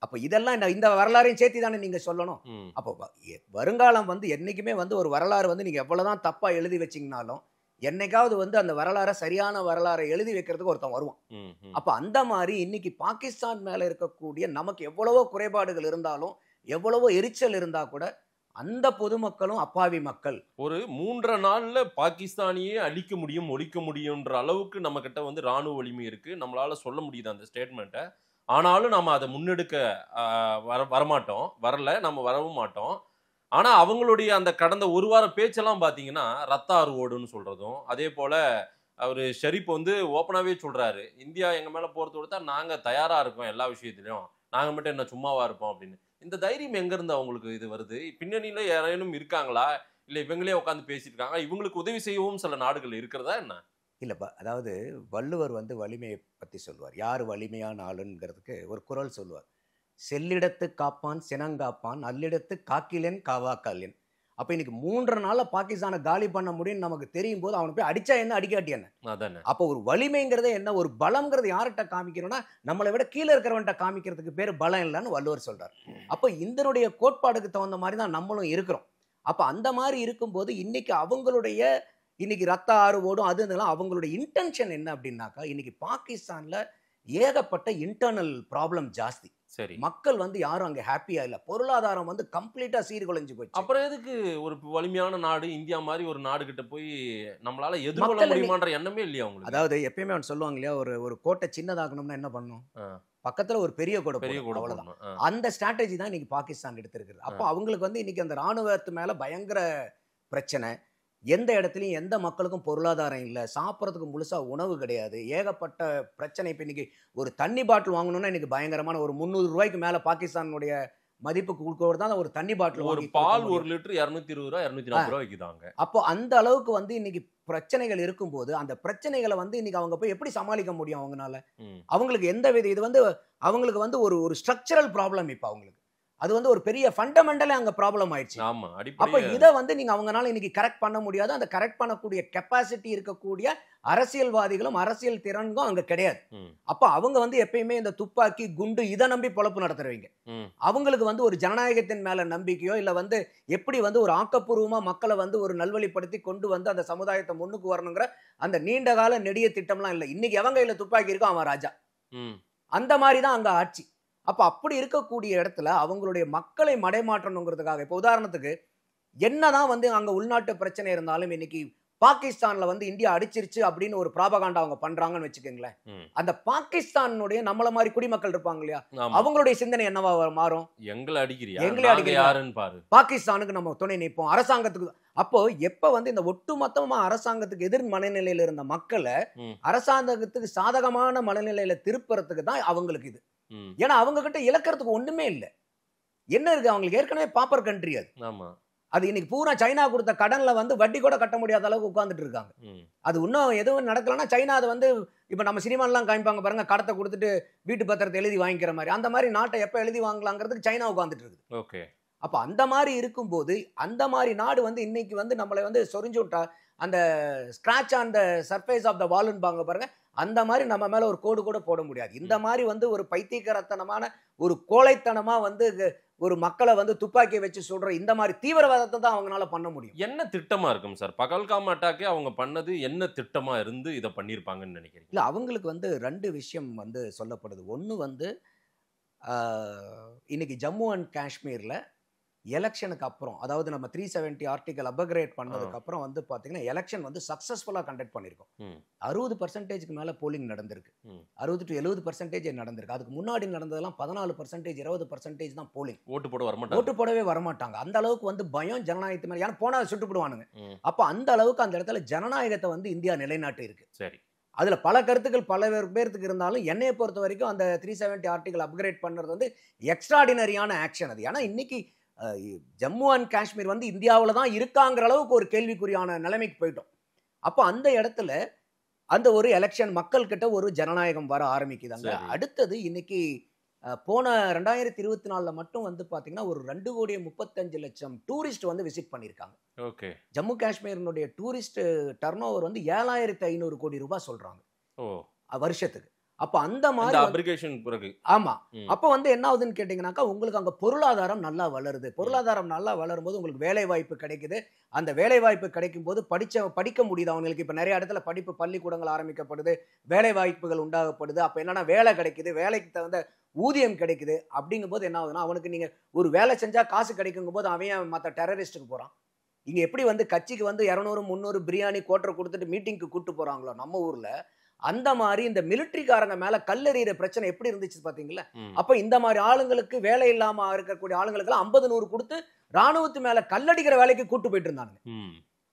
அப்ப இதெல்லாம் இந்த வரலாறையும் சேர்த்து தானே நீங்க சொல்லணும். அப்போ வருங்காலம் வந்து என்னைக்குமே வந்து ஒரு வரலாறு வந்து நீங்க எவ்வளவுதான் தப்பா எழுதி வச்சீங்கனாலும் என்னைக்காவது வந்து அந்த வரலாறை சரியான வரலாறை எழுதி வைக்கிறதுக்கு ஒருத்தன் வருவான். அப்ப அந்த மாதிரி இன்னைக்கு பாகிஸ்தான் மேல இருக்கக்கூடிய நமக்கு எவ்வளவோ குறைபாடுகள் இருந்தாலும், எவ்வளவோ எரிச்சல் இருந்தா கூட அந்த பொதுமக்களும் அப்பாவி மக்கள் ஒரு 3 நாள்ல பாகிஸ்தானியே அழிக்க முடியும், ஒழிக்க முடியும்ன்ற அளவுக்கு நம்ம கிட்ட வந்து ராணுவ வலிமை இருக்கு. நம்மளால சொல்ல முடியுது அந்த ஸ்டேட்மெண்ட்டை. ஆனாலும் நம்ம அதை முன்னெடுக்க வரமாட்டோம், வரல, நம்ம வரவும் மாட்டோம். ஆனா அவங்களுடைய அந்த கடந்த 1 வார பேச்செல்லாம் பாத்தீங்கன்னா ரத்த ஆறு ஓடுன்னு சொல்றதும், அதே போல அவரு ஷெரீப் வந்து ஓப்பனாவே சொல்றாரு, இந்தியா எங்க மேல போறது கொடுத்தா நாங்க தயாரா இருக்கோம் எல்லா விஷயத்திலையும், நாங்க மட்டும் என்ன சும்மாவா இருப்போம் அப்படின்னு. இந்த தைரியம் எங்க இருந்து அவங்களுக்கு இது வருது? பின்னணியில யாரேனும் இருக்காங்களா, இல்ல இவங்களே உட்காந்து பேசியிருக்காங்க, இவங்களுக்கு உதவி செய்யவும் சில நாடுகள் இருக்கிறதா என்ன? இல்லப்பா, அதாவது வள்ளுவர் வந்து வலிமையை பத்தி சொல்லுவார். யார் வலிமையான ஆளுங்கிறதுக்கு ஒரு குறள் சொல்லுவார், செல்லிடத்து காப்பான் சினங்காப்பான், அல்லிடத்து காக்கிலேன் காவாக்காலேன். அப்ப இன்னைக்கு 3 நாள்ல பாகிஸ்தானை காலி பண்ண முடியும் நமக்கு தெரியும் போது அவனை போய் அடிச்சா என்ன, அடிக்காட்டி என்ன? அப்ப ஒரு வலிமைங்கிறதே என்ன, ஒரு பலம்ங்கிறது யார்கிட்ட காமிக்கணும்னா நம்மளை விட கீழே இருக்கிறவன்ட்ட காமிக்கிறதுக்கு பேர் பலம் இல்லைன்னு வள்ளுவர் சொல்றார். அப்ப இதனுடைய கோட்பாடுக்கு தகுந்த மாதிரி தான் நம்மளும் இருக்கிறோம். அப்ப அந்த மாதிரி இருக்கும்போது இன்னைக்கு அவங்களுடைய இன்னைக்கு ரத்த ஆறு ஓடும் அது இதெல்லாம் அவங்களுடைய இன்டென்ஷன் என்ன அப்படின்னாக்கா, இன்னைக்கு பாகிஸ்தான்ல ஏகப்பட்ட இன்டர்னல் ப்ராப்ளம் ஜாஸ்தி. சரி, மக்கள் வந்து யாரும் அங்க ஹாப்பியா இல்ல, பொருளாதாரம் வந்து கம்ப்ளீட்டா சீர்குலைஞ்சு போச்சு. அப்புறம் எதுக்கு ஒரு வலிமையான நாடு இந்தியா மாதிரி ஒரு நாடு கிட்ட போய் நம்மளால எதிர்கொள்ள முடியுமான்ற எண்ணமே இல்லையா உங்களுக்கு? அதாவது எப்பயுமே அவன் சொல்லுவாங்க இல்லையா, ஒரு கோட்டை சின்னதாக்கணும்னா என்ன பண்ணும், பக்கத்துல ஒரு பெரிய கோடை, அவ்வளவுதான். அந்த ஸ்ட்ராட்டஜி தான் இன்னைக்கு பாகிஸ்தான் எடுத்திருக்கு. அப்போ அவங்களுக்கு வந்து இன்னைக்கு அந்த ராணுவத்து மேல பயங்கர பிரச்சனை. எந்த இடத்துலையும் எந்த மக்களுக்கும் பொருளாதாரம் இல்லை, சாப்பிட்றதுக்கு முழுசா உணவு கிடையாது, ஏகப்பட்ட பிரச்சனை. இப்போ இன்னைக்கு ஒரு தண்ணி பாட்டில் வாங்கணும்னா இன்னைக்கு பயங்கரமான ஒரு 300 ரூபாய்க்கு மேல பாகிஸ்தானுடைய மதிப்பு கொடுக்கறது தான் ஒரு தண்ணி பாட்டில். ஒரு பால் 1 லிட்டர் 220 ரூபா 240 ரூபா விற்கிதாங்க. அப்போ அந்த அளவுக்கு வந்து இன்னைக்கு பிரச்சனைகள் இருக்கும்போது அந்த பிரச்சனைகளை வந்து இன்னைக்கு அவங்க போய் எப்படி சமாளிக்க முடியும் அவங்கனால? அவங்களுக்கு எந்த வித இது வந்து அவங்களுக்கு வந்து ஒரு ஸ்ட்ரக்சரல் ப்ராப்ளம். இப்போ அவங்களுக்கு அது வந்து ஒரு பெரிய ஃபண்டமெண்டலே அங்க ப்ராப்ளம் ஆயிடுச்சு. அப்ப இதை வந்து நீங்க அவங்கனால இன்னைக்கு கரெக்ட் பண்ண முடியாது. அந்த கரெக்ட் பண்ணக்கூடிய கெப்பாசிட்டி இருக்கக்கூடிய அரசியல்வாதிகளும் அரசியல் திறனும் அங்க கிடையாது. அப்ப அவங்க வந்து எப்பயுமே இந்த துப்பாக்கி குண்டு இதை நம்பி பொழப்பு நடத்துறவங்க. அவங்களுக்கு வந்து ஒரு ஜனநாயகத்தின் மேல நம்பிக்கையோ இல்ல வந்து எப்படி வந்து ஒரு ஆக்கப்பூர்வமா மக்களை வந்து ஒரு நல்வழிப்படுத்தி கொண்டு வந்து அந்த சமுதாயத்தை முன்னுக்கு வரணுங்கிற அந்த நீண்ட கால நெடிய திட்டம்லாம் இல்லை. இன்னைக்கு எவங்க கையில துப்பாக்கி இருக்கோ அவன் ராஜா, அந்த மாதிரிதான் அங்க ஆட்சி. அப்ப அப்படி இருக்கக்கூடிய இடத்துல அவங்களுடைய மக்களை மடைமாற்றணுங்கிறதுக்காக, இப்போ உதாரணத்துக்கு என்னதான் வந்து அங்க உள்நாட்டு பிரச்சனை இருந்தாலும் இன்னைக்கு பாகிஸ்தான்ல வந்து இந்தியா அடிச்சிருச்சு அப்படின்னு ஒரு ப்ராபகாண்டா அவங்க பண்றாங்கன்னு வச்சுக்கோங்களேன். அந்த பாகிஸ்தானுடைய நம்மள மாதிரி குடிமக்கள் இருப்பாங்க இல்லையா, அவங்களுடைய சிந்தனை என்னவா மாறும்? எங்களை அடிக்கிறியா, பாகிஸ்தானுக்கு நம்ம துணை நிற்போம், அரசாங்கத்துக்கு. அப்போ எப்ப வந்து இந்த ஒட்டுமொத்தமா அரசாங்கத்துக்கு எதிர் மனநிலையில இருந்த மக்களை அரசாங்கத்துக்கு சாதகமான மனநிலையில திருப்புறதுக்கு தான் அவங்களுக்கு இது. ஏன்னா அவங்க கிட்ட இழக்கிறதுக்கு ஒண்ணுமே இல்லை. என்ன இருக்கு அவங்களுக்கு? ஏற்கனவே பாப்பர் கண்ட்ரி அது. அது இன்னைக்கு பூரா சைனா கொடுத்த கடன்ல வந்து வட்டி கூட கட்ட முடியாத அளவுக்கு உட்கார்ந்துட்டு இருக்காங்க. அது இன்னும் எதுவும் நடக்கலன்னா சைனா அதை வந்து இப்ப நம்ம சினிமாலாம் காமிப்பாங்க பாருங்க, கடத்தை கொடுத்துட்டு வீட்டு பத்திரத்தை எழுதி வாங்கிக்கிற மாதிரி, அந்த மாதிரி நாட்டை எப்ப எழுதி வாங்கலாங்கிறதுக்கு சைனா உட்கார்ந்துட்டு இருக்குது. அப்ப அந்த மாதிரி இருக்கும்போது அந்த மாதிரி நாடு வந்து இன்னைக்கு வந்து நம்மளை வந்து சொரிஞ்சு விட்டா அந்த scratch on the surface of the வால்னு பாங்க பாருங்க, அந்த மாதிரி நம்ம மேல ஒரு கோடு கூட போட முடியாது. இந்த மாதிரி வந்து ஒரு பைத்தியக்காரத்தனமான ஒரு கோழைத்தனமா வந்து ஒரு மக்களை வந்து துப்பாக்கியை வச்சு சொல்ற இந்த மாதிரி தீவிரவாதத்தை தான் அவங்களால பண்ண முடியும். என்ன திட்டமா இருக்கும் சார்? பகல்காம் அட்டாக்கே அவங்க பண்ணது என்ன திட்டமா இருந்து இதை பண்ணியிருப்பாங்கன்னு நினைக்கிறீங்க? இல்ல, அவங்களுக்கு வந்து 2 விஷயம் வந்து சொல்லப்படுது. ஒன்று வந்து இன்னைக்கு ஜம்மு அண்ட் காஷ்மீர்ல எலெக்ஷனுக்கு அப்புறம், அதாவது நம்ம 370 ஆர்டிகல் அப்கிரேட் பண்ணதுக்கு அப்புறம் வந்து பாத்தீங்கன்னா எலெக்ஷன் வந்து சக்சஸ்ஃபுல்லா கண்டக்ட் பண்ணிருக்கோம். 60% மேல போலிங் நடந்திருக்கு. 60 to 70% நடந்திருக்கு. அதுக்கு முன்னாடி நடந்ததெல்லாம் 14% 20% தான் போலிங். ஓட்டு போட வரமாட்டாங்க. ஓட்டு போடவே வரமாட்டாங்க. அந்த அளவுக்கு வந்து பயம் ஜனநாயகத்து மேல. ஏன்னா போனா சுட்டு போடுவானுங்க. அப்ப அந்த அளவுக்கு அந்த இடத்துல ஜனநாயகத்தை வந்து இந்தியா நிலைநாட்டி இருக்கு. சரி. அதுல பல கருத்துக்கள் பல பேருக்கு இருந்தாலும் என்னைய பொறுத்த வரைக்கும் அந்த 370 ஆர்டிகல் அப்கிரேட் பண்றது வந்து எக்ஸ்ட்ராடினரியான ஆக்ஷன் அது. ஏன்னா இன்னைக்கு ஜம்மு அண்ட் காஷ்மீர் வந்து இந்தியாவில் தான் இருக்காங்கிற அளவுக்கு ஒரு கேள்விக்குறியான நிலைமைக்கு போயிட்டோம். அப்போ அந்த இடத்துல அந்த ஒரு எலெக்ஷன் மக்கள் கிட்ட ஒரு ஜனநாயகம் வர ஆரம்பிக்குதாங்க. அடுத்தது இன்னைக்கு போன 2024 மட்டும் வந்து பாத்தீங்கன்னா ஒரு 2,35,00,000 டூரிஸ்ட் வந்து விசிட் பண்ணியிருக்காங்க. ஓகே. ஜம்மு காஷ்மீரினுடைய டூரிஸ்ட் டர்ன் ஓவர் வந்து 7,500 கோடி ரூபாய் சொல்றாங்க வருஷத்துக்கு. அப்ப அந்த மாதிரி அப்ளிகேஷன் பிறகு ஆமா. அப்ப வந்து என்ன ஆகுதுன்னு கேட்டீங்கன்னாக்கா உங்களுக்கு அங்க பொருளாதாரம் நல்லா வளருது. பொருளாதாரம் நல்லா வளரும் போது உங்களுக்கு வேலை வாய்ப்பு கிடைக்குது. அந்த வேலை வாய்ப்பு கிடைக்கும் போது படிக்க முடியுது அவங்களுக்கு. இப்ப நிறைய இடத்துல படிப்பு பள்ளிக்கூடங்கள் ஆரம்பிக்கப்படுது, வேலை வாய்ப்புகள் உண்டாகப்படுது. அப்ப என்னன்னா வேலை கிடைக்குது, வேலைக்கு தகுந்த ஊதியம் கிடைக்குது. அப்படிங்கும் போது என்ன ஆகுதுன்னா அவனுக்கு நீங்க ஒரு வேலை செஞ்சா காசு கிடைக்குங்கும் போது அவன் மற்ற டெரரிஸ்டுக்கு போறான். இங்க எப்படி வந்து கட்சிக்கு வந்து 200 300 பிரியாணி கோட்டரை கொடுத்துட்டு மீட்டிங்க்கு கூட்டு போறாங்களோ நம்ம ஊர்ல, அந்த மாதிரி இந்த மிலிட்டரிக்காரங்க மேல கல்லெறிகிற பிரச்சனை எப்படி இருந்துச்சு பாத்தீங்களா? அப்ப இந்த மாதிரி ஆளுங்களுக்கு வேலை இல்லாம இருக்கக்கூடிய ஆளுங்களுக்கு 50-100 கொடுத்து ராணுவத்து மேல கல்லடிக்கிற வேலைக்கு கூட்டு போயிட்டு இருந்தாங்க.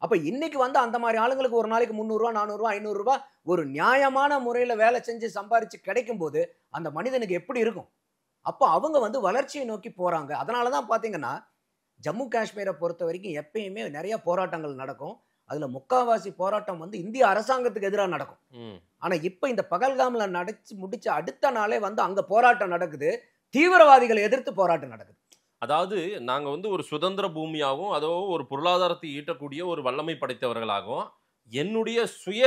அப்ப இன்னைக்கு வந்து அந்த மாதிரி ஆளுங்களுக்கு ஒரு நாளைக்கு 300 ரூபாய் 400 ரூபாய் 500 ரூபாய் ஒரு நியாயமான முறையில வேலை செஞ்சு சம்பாரிச்சு கிடைக்கும் போது அந்த மனிதனுக்கு எப்படி இருக்கும்? அப்ப அவங்க வந்து வளர்ச்சியை நோக்கி போறாங்க. அதனாலதான் பாத்தீங்கன்னா ஜம்மு காஷ்மீரை பொறுத்த வரைக்கும் எப்பயுமே நிறைய போராட்டங்கள் நடக்கும். அதுல முக்காவாசி போராட்டம் வந்து இந்திய அரசாங்கத்துக்கு எதிராக நடக்கும். ஆனா இப்ப இந்த பகல்காம்ல முடிச்ச அடுத்த நாளே வந்து அங்க போராட்டம் நடக்குது, தீவிரவாதிகளை எதிர்த்து போராட்டம் நடக்குது. அதாவது நாங்க வந்து ஒரு சுதந்திர பூமியாகவும் அதோ ஒரு பொருளாதாரத்தை ஈட்டக்கூடிய ஒரு வல்லமை படைத்தவர்களாகவும் என்னுடைய சுய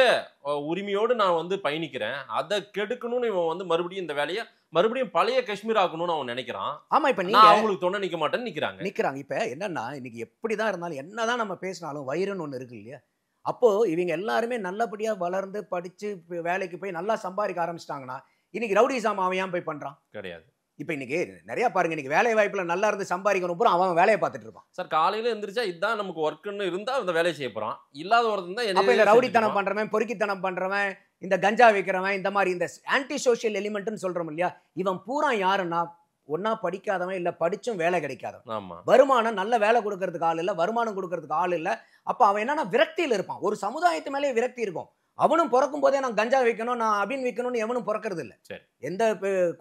உரிமையோடு நான் வந்து பயணிக்கிறேன். அதை கெடுக்கணும்னு இவன் வந்து மறுபடியும் இந்த வேலையை மறுபடியும் பழைய காஷ்மீர் ஆகணும்னு அவன் நினைக்கிறான். ஆமா. இப்ப நீங்க அவங்களுக்கு தொண்ண நிக்க மாட்டேன்னு நிக்கிறாங்க. இப்ப என்னன்னா இன்னைக்கு எப்படிதான் இருந்தாலும் என்னதான் நம்ம பேசினாலும் வயிறுன்னு ஒண்ணு இருக்கு இல்லையா? அப்போ இவங்க எல்லாருமே நல்லபடியா வளர்ந்து படிச்சு வேலைக்கு போய் நல்லா சம்பாதிக்க ஆரம்பிச்சிட்டாங்கன்னா இன்னைக்கு ரவுடிசாம் அவன் ஏன் போய் பண்றான்? கிடையாது. இப்ப இன்னைக்கு நிறைய பாருங்க, இன்னைக்கு வேலை வாய்ப்புல நல்லா இருந்து சம்பாதிக்கணும் பூரா அவன் வேலையை பார்த்துட்டு இருப்பான். சார் காலையில எந்திரிச்சா இதுதான் நமக்கு ஒர்க்குன்னு இருந்தா அந்த வேலையை செய்ய போறான். இல்லாத ஒருத்தன் தான் அப்ப இந்த ரவுடித்தனம் பண்றவன், பொறுக்கித்தனம் பண்றவன், இந்த கஞ்சா வைக்கிறவன், இந்த மாதிரி இந்த ஆன்டி சோசியல் எலிமெண்ட்னு சொல்றோம் இல்லையா, இவன் பூரா யாருன்னா ஒன்னா படிக்காதவன், இல்ல படிச்சும் வேலை கிடைக்காதவன், வருமானம் நல்ல வேலை கொடுக்கறதுக்கு ஆள் இல்ல, வருமானம் கொடுக்கறதுக்கு ஆள் இல்ல. அப்ப அவன் என்னன்னா விரக்தியில் இருப்பான். ஒரு சமுதாயத்து மேலே விரக்தி இருக்கும். அவனும் பிறக்கும் போதே நான் கஞ்சா வைக்கணும், நான் அபின் வைக்கணும்னு எவனும் பிறக்கிறது இல்லை. எந்த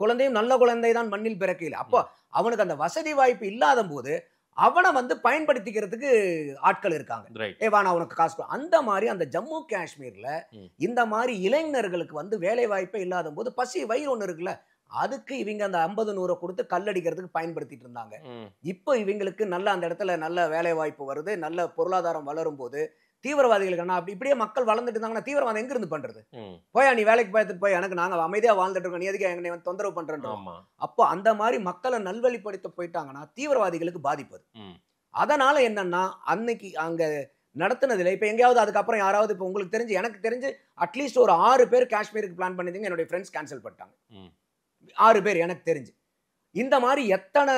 குழந்தையும் நல்ல குழந்தை தான் மண்ணில் பிறக்கையில். அப்போ அவனுக்கு அந்த வசதி வாய்ப்பு இல்லாத போது அவனை வந்து பயன்படுத்திக்கிறதுக்கு ஆட்கள் இருக்காங்க. ஏவான அவனுக்கு காசு. அந்த மாதிரி அந்த ஜம்மு காஷ்மீர்ல இந்த மாதிரி இளைஞர்களுக்கு வந்து வேலை வாய்ப்பே இல்லாத போது பசி வயிறு ஒண்ணு இருக்குல்ல, அதுக்கு இவங்க அந்த 50-100 கொடுத்து கல்லடிக்கிறதுக்கு பயன்படுத்திட்டு இருந்தாங்க. இப்போ இவங்களுக்கு நல்ல அந்த இடத்துல நல்ல வேலை வாய்ப்பு வருது, நல்ல பொருளாதாரம் வளரும் போது தீவிரவாதிகளுக்கு என்ன இப்படியே மக்கள் வளர்ந்துட்டு இருந்தாங்கன்னா தீவிரவாதம் எங்க இருந்து பண்றது? போயா நீ வேலைக்கு பார்த்துட்டு போய், எனக்கு நாங்க அமைதியா வாழ்ந்துட்டு இருக்கோம், நீ எதுக்கு எங்க தொந்தரவு பண்றோம்? அப்போ அந்த மாதிரி மக்களை நல்வழிப்படுத்த போயிட்டாங்கன்னா தீவிரவாதிகளுக்கு பாதிப்பு. அதனால என்னன்னா அன்னைக்கு அங்க நடத்தினதுல இப்ப எங்கேயாவது அதுக்கப்புறம் யாராவது இப்ப உங்களுக்கு தெரிஞ்சு எனக்கு தெரிஞ்சு அட்லீஸ்ட் ஒரு 6 பேர் காஷ்மீருக்கு பிளான் பண்ணிருந்தீங்க, என்னுடைய ஃப்ரெண்ட்ஸ் கேன்சல் பண்ணிட்டாங்க. 6 பேர் எனக்கு தெரிஞ்சு. இந்த மாதிரி எத்தனை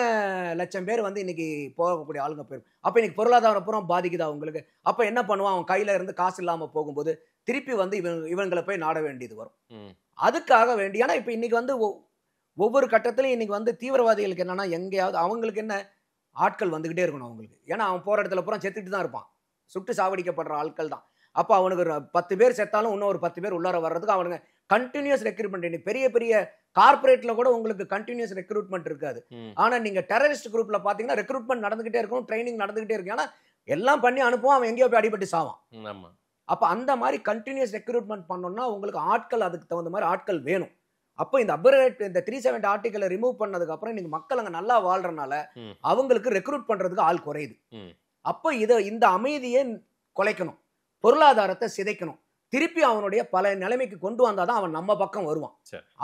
லட்சம் பேர் வந்து இன்னைக்கு போகக்கூடிய ஆளுங்க போயிடும். அப்ப இன்னைக்கு பொருளாதாரம் பூரா பாதிக்குதா உங்களுக்கு? அப்ப என்ன பண்ணுவான்? அவன் கையில இருந்து காசு இல்லாம போகும்போது திருப்பி வந்து இவங்களை போய் நாட வேண்டியது வரும். அதுக்காக வேண்டி ஏன்னா இப்ப இன்னைக்கு வந்து ஒவ்வொரு கட்டத்திலையும் இன்னைக்கு வந்து தீவிரவாதிகளுக்கு என்னன்னா எங்கேயாவது அவங்களுக்கு என்ன ஆட்கள் வந்துகிட்டே இருக்கணும் அவங்களுக்கு. ஏன்னா அவன் போற இடத்துல பூரா செத்துட்டு தான் இருப்பான், சுட்டு சாவடிக்கப்படுற ஆட்கள் தான். அப்போ அவனுக்கு 10 பேர் செத்தாலும் இன்னும் ஒரு 10 பேர் உள்ளார வர்றதுக்கு அவனுக்கு கண்டினியூஸ் ரெக்ரூட்மெண்ட். பெரிய பெரிய கார்பரேட்ல கூட உங்களுக்கு கண்டினியூஸ் ரெக்ரூட்மெண்ட் இருக்காது. ஆனா நீங்க டெரரிஸ்ட் குரூப்ல பாத்தீங்கன்னா ரெக்ரூட்மெண்ட் நடந்துகிட்டே இருக்கும், ட்ரைனிங் நடந்துகிட்டே இருக்கும். ஏன்னா எல்லாம் பண்ணி அனுப்புவோம், அவன் எங்கேயோ போய் அடிபட்டு சாவான். அப்ப அந்த மாதிரி கண்டினியூஸ் ரெக்ரூட்மெண்ட் பண்ணோம்னா உங்களுக்கு ஆட்கள் அதுக்கு தகுந்த மாதிரி ஆட்கள் வேணும். அப்போ இந்த இந்த 370 ஆர்டிகளை ரிமூவ் பண்ணதுக்கு அப்புறம் இன்னைக்கு மக்கள் அங்க நல்லா வாழ்றதுனால அவங்களுக்கு ரெக்ரூட் பண்றதுக்கு ஆள் குறையுது. அப்போ இந்த அமைதியை குலைக்கணும், பொருளாதாரத்தை சிதைக்கணும், திருப்பி அவனுடைய பல நிலைமைக்கு கொண்டு வந்தாதான் அவன் நம்ம பக்கம் வருவான்.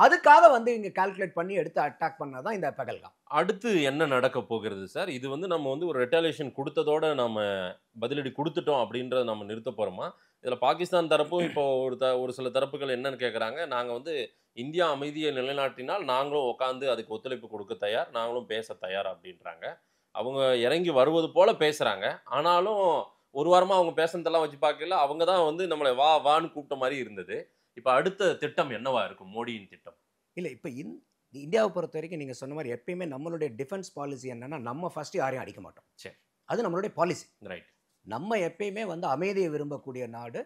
அதுக்காக வந்து இங்க கால்குலேட் பண்ணி எடுத்து அட்டாக் பண்ணதான் இந்த பகல்காம். அடுத்து என்ன நடக்க போகிறது சார்? இது வந்து நம்ம வந்து ஒரு ரெட்டாலியேஷன் கொடுத்ததோட நம்ம பதிலடி கொடுத்துட்டோம் அப்படின்றத நம்ம நிறுத்த போறோமா? இதுல பாகிஸ்தான் தரப்பும் இப்போ ஒரு சில தரப்புகள் என்னன்னு கேட்குறாங்க, நாங்க வந்து இந்தியா அமைதியை நிலைநாட்டினால் நாங்களும் உட்காந்து அதுக்கு ஒத்துழைப்பு கொடுக்க தயார், நாங்களும் பேச தயார் அப்படின்றாங்க. அவங்க இறங்கி வருவது போல பேசுறாங்க. ஆனாலும் ஒரு வாரமா அவங்க பேசுனதெல்லாம் வச்சு பார்க்கல, அவங்க தான் வந்து நம்மளை வா வான்னு கூப்பிட்ட மாதிரி இருந்தது. இப்ப அடுத்த திட்டம் என்னவா இருக்கும் மோடியின் திட்டம்? இல்ல இப்ப இந்தியாவை பொறுத்த வரைக்கும் நீங்க சொன்ன மாதிரி எப்பயுமே நம்மளுடைய டிஃபென்ஸ் பாலிசி என்னன்னா, நம்ம ஃபர்ஸ்ட் யாரையும் அடிக்க மாட்டோம். சரி. அது நம்மளுடைய பாலிசி. ரைட். நம்ம எப்பயுமே வந்து அமைதியை விரும்பக்கூடிய நாடு,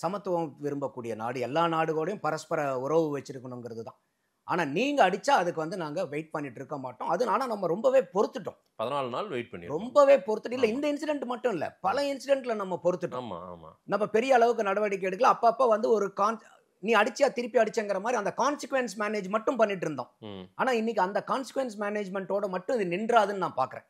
சமத்துவம் விரும்பக்கூடிய நாடு, எல்லா நாடுகளோடையும் பரஸ்பர உறவு வச்சிருக்கணுங்கிறது தான். ஆனா நீங்க அடிச்சா அதுக்கு வந்து நாங்க வெயிட் பண்ணிட்டு இருக்க மாட்டோம். அது ஆனா நம்ம ரொம்பவே பொறுத்துட்டோம். 14 நாள் வெயிட் பண்ணி ரொம்பவே பொறுத்துட்டு இல்ல, இந்த இன்சிடென்ட் மட்டும் இல்ல, பல இன்சிடென்ட்ல நம்ம பொறுத்துட்டோம். ஆமா ஆமா. நம்ம பெரிய அளவுக்கு நடவடிக்கை எடுக்கல. அப்பப்ப வந்து ஒரு நீ அடிச்சா திருப்பி அடிச்சங்கிற மாதிரி அந்த கான்சிக்வன்ஸ் மேனேஜ் மட்டும் பண்ணிட்டு இருந்தோம். ஆனா இன்னைக்கு அந்த கான்சிக்வன்ஸ் மேனேஜ்மெண்ட்டோட மட்டும் இது நின்றாதுன்னு நான் பாக்குறேன்.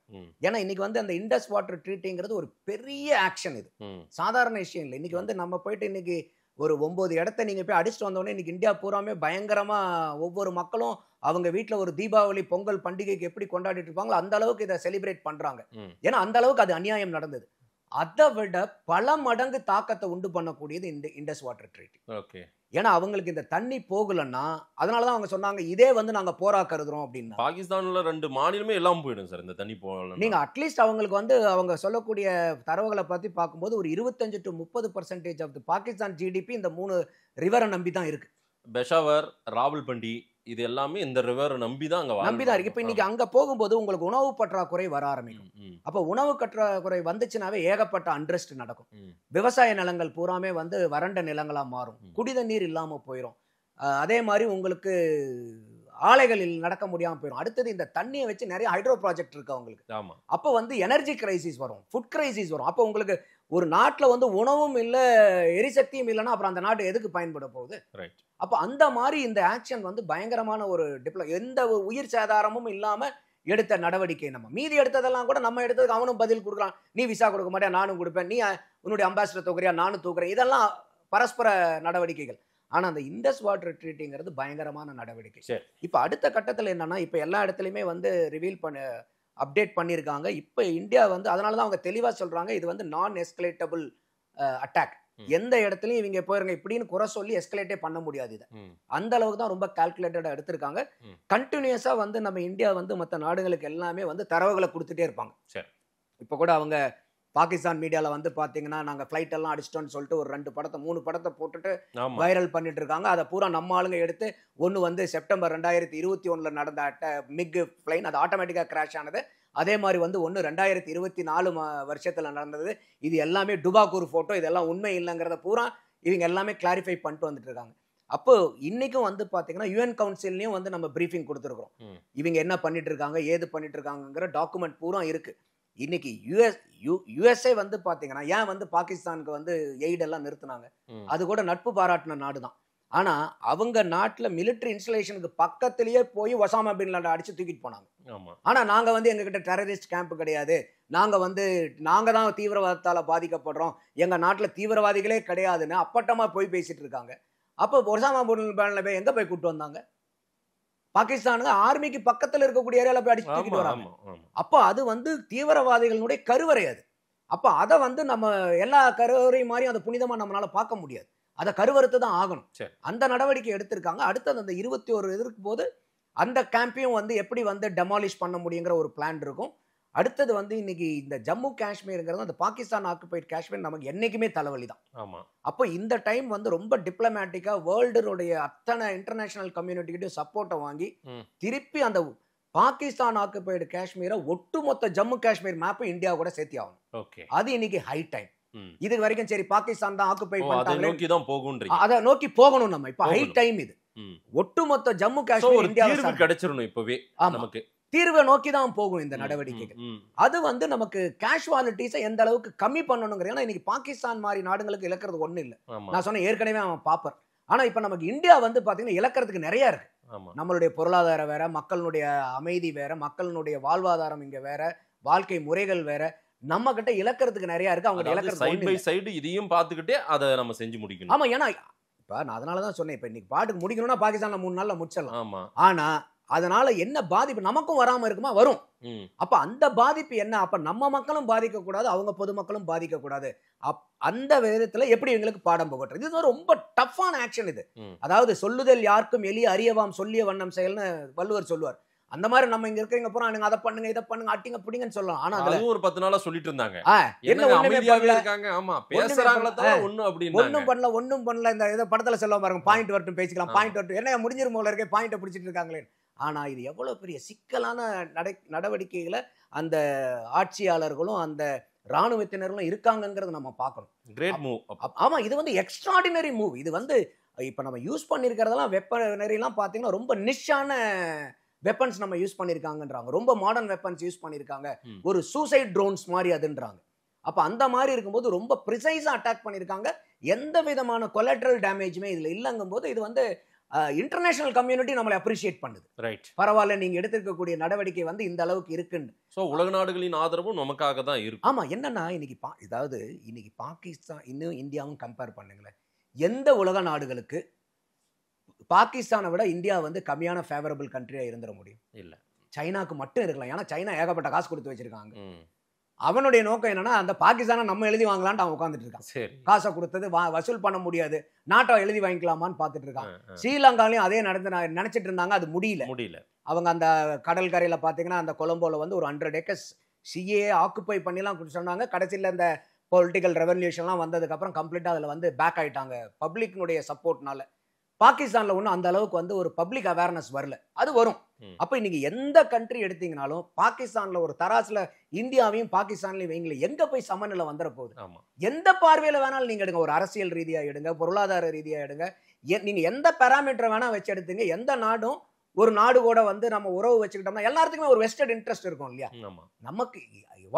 ஏன்னா இன்னைக்கு வந்து அந்த இண்டஸ் வாட்டர் ட்ரீட்டிங்கிறது ஒரு பெரிய ஆக்ஷன். இது சாதாரண விஷயம் இல்லை. இன்னைக்கு வந்து நம்ம போயிட்டு இன்னைக்கு ஒரு 9 இடத்த நீங்க போய் அடிச்சுட்டு வந்தோடனே இன்னைக்கு இந்தியா பூராமே பயங்கரமா ஒவ்வொரு மக்களும் அவங்க வீட்டுல ஒரு தீபாவளி பொங்கல் பண்டிகைக்கு எப்படி கொண்டாடிட்டு இருப்பாங்களோ அந்த அளவுக்கு இதை செலிப்ரேட் பண்றாங்க. ஏன்னா அந்த அளவுக்கு அது அநியாயம் நடந்தது. அதை விட பல மடங்கு தாக்கத்தை உண்டு பண்ணக்கூடியது இந்த இண்டஸ் வாட்டர் ட்ரீட்டி. ஓகே. ஏன்னா அவங்களுக்கு இந்த தண்ணி போகலன்னா அதனாலதான் அவங்க சொன்னாங்க இதே வந்து நாங்க போரா கருதுறோம் அப்படின்னா. பாகிஸ்தான்ல 2 மாநிலமே எல்லாம் போயிடும் சார் இந்த தண்ணி போகல. நீங்க அட்லீஸ்ட் அவங்களுக்கு வந்து அவங்க சொல்லக்கூடிய தரவுகளை பத்தி பார்க்கும்போது ஒரு 25 to 30% ஆஃப் பாகிஸ்தான் ஜிடிபி இந்த 3 ரிவரை நம்பி தான் இருக்கு. பெஷாவர், ராவல்பிண்டி இது எல்லாமே இந்த ரிவரை நம்பி தான் இருக்கு. இப்ப இன்னைக்கு அங்க போகும்போது உங்களுக்கு உணவு பற்றாக்குறை வர ஆரம்பிக்கும். அப்ப உணவு பற்றாக்குறை வந்துச்சுனாவே ஏகப்பட்ட அன்ரெஸ்ட் நடக்கும். விவசாய நிலங்கள் பூராமே வந்து வறண்ட நிலங்களா மாறும். குடித நீர் இல்லாம போயிடும். அதே மாதிரி உங்களுக்கு ஆலைகளில் நடக்க முடியாம போயிடும். அடுத்தது இந்த தண்ணியை வச்சு நிறைய ஹைட்ரோ ப்ராஜெக்ட் இருக்கு அவங்களுக்கு. அப்ப வந்து எனர்ஜி கிரைசிஸ் வரும், ஃபுட் கிரைசிஸ் வரும். அப்ப உங்களுக்கு ஒரு நாட்டுல வந்து உணவும் இல்ல, எரிசக்தியும் இல்லைன்னா அப்புறம் அந்த நாடு எதுக்கு பயன்பட போகுது? அப்ப அந்த மாதிரி இந்த ஆக்ஷன் வந்து பயங்கரமான ஒரு எந்த உயிர் சேதாரமும் இல்லாம எடுத்த நடவடிக்கை. நம்ம மீதி எடுத்ததெல்லாம் கூட நம்ம எடுத்ததுக்கு அவனும் பதில் கொடுக்குறான். நீ விசா கொடுக்க மாட்டியா, நானும் கொடுப்பேன். நீ உன்னுடைய அம்பாசிடர் தூக்குறியா, நானும் தூக்குறேன். இதெல்லாம் பரஸ்பர நடவடிக்கைகள். ஆனா அந்த இண்டஸ் வாட்டர் ட்ரீட்டிங்கிறது பயங்கரமான நடவடிக்கை. இப்ப அடுத்த கட்டத்துல என்னன்னா, இப்ப எல்லா இடத்துலயுமே வந்து ரிவீல் அப்டேட் பண்ணியிருக்காங்க. இப்ப இந்தியா வந்து அதனாலதான் அவங்க தெளிவா சொல்றாங்க இது வந்து நான் எஸ்கலேட்டபிள் அட்டாக். எந்த இடத்துலயும் இவங்க போயிருங்க இப்படின்னு குறை சொல்லி எஸ்கலேட்டே பண்ண முடியாது. இதை அந்த அளவுக்கு தான் ரொம்ப கால்குலேட்டடா எடுத்திருக்காங்க. கண்டினியூஸா வந்து நம்ம இந்தியா வந்து மற்ற நாடுகளுக்கு எல்லாமே வந்து தரவுகளை கொடுத்துட்டே இருப்பாங்க. இப்ப கூட அவங்க பாகிஸ்தான் மீடியால வந்து பாத்தீங்கன்னா நாங்க ஃபிளைட் எல்லாம் அடிச்சிட்டோம்னு சொல்லிட்டு ஒரு 2 படத்தை 3 படத்தை போட்டுட்டு வைரல் பண்ணிட்டு இருக்காங்க. அதை பூரா நம்ம ஆளுங்க எடுத்து ஒன்னு வந்து செப்டம்பர் 2021 நடந்த மிக் பிளைன் அது ஆட்டோமேட்டிக்கா கிராஷ் ஆனது. அதே மாதிரி வந்து ஒன்று 2024 வருஷத்துல நடந்தது. இது எல்லாமே டுபாக்கூர் போட்டோ, இதெல்லாம் உண்மை இல்லைங்கிறத பூரா இவங்க எல்லாமே கிளாரிஃபை பண்ணிட்டு வந்துட்டு இருக்காங்க. அப்போ இன்னைக்கும் வந்து பாத்தீங்கன்னா யுஎன் கவுன்சிலையும் வந்து நம்ம பிரீஃபிங் கொடுத்துருக்கோம். இவங்க என்ன பண்ணிட்டு இருக்காங்க, ஏது பண்ணிட்டு இருக்காங்கிற டாக்குமெண்ட் பூரா இருக்கு. இன்னைக்கு யுஎஸ்ஏ வந்து பாத்தீங்கன்னா ஏன் வந்து பாகிஸ்தானுக்கு வந்து எய்டெல்லாம் நிறுத்தினாங்க, அது கூட நட்பு பாராட்டின நாடு தான். ஆனா அவங்க நாட்டுல மிலிட்டரி இன்ஸ்டலேஷனுக்கு பக்கத்திலேயே போய் ஒசாமா பின் லாடன் அடிச்சு தூக்கிட்டு போனாங்க. ஆனா நாங்க வந்து எங்ககிட்ட டெரரிஸ்ட் கேம்ப் கிடையாது, நாங்க தான் தீவிரவாதத்தால பாதிக்கப்படுறோம், எங்க நாட்டுல தீவிரவாதிகளே கிடையாதுன்னு அப்பட்டமா போய் பேசிட்டு இருக்காங்க. அப்போ ஒசாமா பின் லாடன் போய் எங்க போய் கூட்டு வந்தாங்க? பாகிஸ்தானுக்கு ஆர்மிக்கு பக்கத்துல இருக்கக்கூடிய ஏரியால போய் அடிச்சு தூக்கிட்டு வராங்க. அப்போ அது வந்து தீவிரவாதிகளுடைய கருவறை அது. அப்ப அதை வந்து நம்ம எல்லா கருவறை மாதிரியும் அதை புனிதமா நம்மளால பார்க்க முடியாது. அதை கருவறுத்து தான் ஆகணும். அந்த நடவடிக்கை எடுத்திருக்காங்க. அடுத்தது அந்த 21 இருக்கும் போது அந்த கேம்பையும் வந்து எப்படி வந்து டெமாலிஷ் பண்ண முடியுங்கிற ஒரு பிளான் இருக்கும். அடுத்தது வந்து இன்னைக்கு இந்த ஜம்மு காஷ்மீர்ங்கிறது அந்த பாகிஸ்தான் ஆக்குபைட் காஷ்மீர் நமக்கு என்னைக்குமே தலைவலி தான். அப்போ இந்த டைம் வந்து ரொம்ப டிப்ளமேட்டிக்கா வேர்ல்டுடைய அத்தனை இன்டர்நேஷனல் கம்யூனிட்டிகிட்டையும் சப்போர்ட்டை வாங்கி திருப்பி அந்த பாகிஸ்தான் ஆக்குபைடு காஷ்மீரை ஒட்டுமொத்த ஜம்மு காஷ்மீர் மேப் இந்தியா கூட சேர்த்தி ஆகணும். அது இன்னைக்கு ஹை டைம். இது வரைக்கும் சரி பாகிஸ்தான் தான் ஆக்குபை பண்ணிட்டாங்க, அதை நோக்கி போகணும் நம்ம. இப்ப ஹை டைம் இது. ஒட்டுமொத்த ஜம்மு காஷ்மீர் இந்தியா கிடைச்சிடணும். இப்பவே நமக்கு தீர்வை நோக்கி தான் போகும் இந்த நடவடிக்கைகள். அது வந்து நமக்கு கேஷுவாலிட்டிஸை எந்த அளவுக்கு கம்மி பண்ணணுங்கிறது. ஏன்னா இன்னைக்கு பாகிஸ்தான் மாதிரி நாடுகளுக்கு இழக்கிறது ஒண்ணு இல்லை. நான் சொன்ன ஏற்கனவே அவன் பாப்பர். ஆனா இப்ப நமக்கு இந்தியா வந்து பாத்தீங்கன்னா இழக்கிறதுக்கு நிறைய இருக்கு. நம்மளுடைய பொருளாதாரம் வேற, மக்களுடைய அமைதி வேற, மக்களுடைய வாழ்வாதாரம் இங்க வேற, வாழ்க்கை முறைகள் வேற, நம்ம கிட்ட இழக்கிறதுக்கு நிறைய இருக்கு. அவங்க இழக்கிறது சைடு பை சைடு இதையும் பார்த்துக்கிட்டே அதை நம்ம செஞ்சு முடிக்கணும். ஆமா, ஏன்னா இப்ப நான் அதனாலதான் சொன்னேன், இப்ப இன்னைக்கு பாட்டுக்கு முடிக்கணும்னா பாகிஸ்தான்ல 3 நாள்ல முடிச்சிடலாம். ஆனா அதனால என்ன பாதிப்பு நமக்கும் வராம இருக்குமா? வரும். அப்ப அந்த பாதிப்பு என்ன? அப்ப நம்ம மக்களும் பாதிக்க கூடாது, அவங்க பொதுமக்களும் பாதிக்க கூடாது. அந்த விதத்துல எப்படி எங்களுக்கு பாடம் புகட்டுறது? இது ரொம்ப டஃப்பான ஆக்ஷன் இது. அதாவது சொல்லுதல் யாருக்கும் எளிய அறியவாம் சொல்லிய வண்ணம் செயல்னு வள்ளுவர் சொல்லுவார். அந்த மாதிரி நம்ம இங்க இருக்கிறவங்க பூரா நீங்க அதை பண்ணுங்க இதை பண்ணுங்க அட்டிங்க பிடிங்கன்னு சொல்லலாம். ஆனா அதுல அதுவும் ஒரு 10 நாளா சொல்லிட்டு இருந்தாங்க. என்ன என்ன ஒண்ணுமே அமைதியாவே பண்ணல, இருக்காங்க. ஆமா பேசுறாங்களே தவிர ஒண்ணும் ஒண்ணும் பண்ணல ஒண்ணும் பண்ணல. இந்த இதை படத்துல சொல்ல பாருங்க, பாயிண்ட் வரட்டும் பேசிக்கலாம், பாயிண்ட் வரட்டும், என்ன முடிஞ்சிரும் போல இருக்கே, பாயிண்ட்டை பிடிச்சிட்டு இருக்காங்களே. ஆனா இது எவ்வளவு பெரிய சிக்கலான நடவடிக்கைகளை அந்த ஆட்சியாளர்களும் அந்த ராணுவத்தினர்களும் இருக்காங்கங்கிறத நம்ம பார்க்கணும். Great move. ஆமா, இது வந்து எக்ஸ்ட்ராடினரி மூவ். இது வந்து இப்ப நம்ம யூஸ் பண்ணிருக்கிறதெல்லாம் வெப்பனரிலாம் பாத்தீங்கன்னா ரொம்ப நிஷ்ஷான வெப்பன்ஸ் நம்ம யூஸ் பண்ணிருக்காங்கன்றாங்க. ரொம்ப மாடர்ன் வெப்பன்ஸ் யூஸ் பண்ணிருக்காங்க. ஒரு சூசைட் ட்ரோன்ஸ் மாதிரி அதுன்றாங்க. அப்ப அந்த மாதிரி இருக்கும்போது ரொம்ப ப்ரிசைஸா அட்டாக் பண்ணிருக்காங்க. எந்த விதமான கொலாட்ரல் டேமேஜுமே இதுல இல்லங்கும் போது இது வந்து இன்டர்நேஷனல் கம்யூனிட்டி நம்மளை அப்ரிஷியேட் பண்ணுது. ரைட், பரவாயில்ல நீங்க எடுத்திருக்கக்கூடிய நடவடிக்கை வந்து இந்த அளவுக்கு இருக்குன்னு. சோ உலக நாடுகளின் ஆதரவும் நமக்காக தான் இருக்கு. ஆமா, என்னன்னா இன்னைக்கு பாகிஸ்தான் இன்னும் இந்தியாவும் கம்பேர் பண்ணுங்களேன். எந்த உலக நாடுகளுக்கு பாகிஸ்தானை விட இந்தியா வந்து கம்மியான ஃபேவரபிள் கண்ட்ரியா இருந்துட முடியும்? இல்ல, சைனாக்கு மட்டும் இருக்கலாம். ஏன்னா சைனா ஏகப்பட்ட காசு கொடுத்து வச்சிருக்காங்க. அவனுடைய நோக்கம் என்னன்னா அந்த பாகிஸ்தானை நம்ம எழுதி வாங்கலான்ட்டு அவன் உட்காந்துட்டு இருக்கான். காசை கொடுத்தது வசூல் பண்ண முடியாது, நாட்டை எழுதி வாங்கிக்கலாமான்னு பார்த்துட்டு இருக்கான். ஸ்ரீலங்காலையும் அதே நினைச்சிட்டு இருந்தாங்க, அது முடியல. அவங்க அந்த கடல் கரையில பாத்தீங்கன்னா அந்த கொலம்போல வந்து ஒரு 100 ஏக்கர்ஸ் சிஏ ஆக்குப்பை பண்ணிலாம் சொன்னாங்க. கடைசியில் இந்த பொலிட்டிக்கல் ரெவல்யூஷன்லாம் வந்ததுக்கு அப்புறம் கம்ப்ளீட்டா அதுல வந்து பேக் ஆயிட்டாங்க பப்ளிக்னுடைய சப்போர்ட்னால. பாகிஸ்தான்ல ஒன்றும் அந்த அளவுக்கு வந்து ஒரு பப்ளிக் அவேர்னஸ் வரல, அது வரும். அப்ப இன்னைக்கு எந்த கண்ட்ரி எடுத்தீங்கனாலும் பாகிஸ்தான்ல ஒரு தராசுல இந்தியாவையும் பாகிஸ்தான்லயும் வைங்கள எங்க போய் சமநிலை வந்துட போகுது? எந்த பார்வையில வேணாலும் நீங்க எடுங்க, ஒரு அரசியல் ரீதியா எடுங்க, பொருளாதார ரீதியா எடுங்க, நீங்க எந்த பேராமீட்டர் வேணா வச்சு எடுத்துங்க. எந்த நாடும் ஒரு நாடு கூட வந்து நம்ம உறவு வச்சுக்கிட்டோம்னா எல்லாத்துக்குமே ஒரு வெஸ்டட் இன்ட்ரெஸ்ட் இருக்கும் இல்லையா? நமக்கு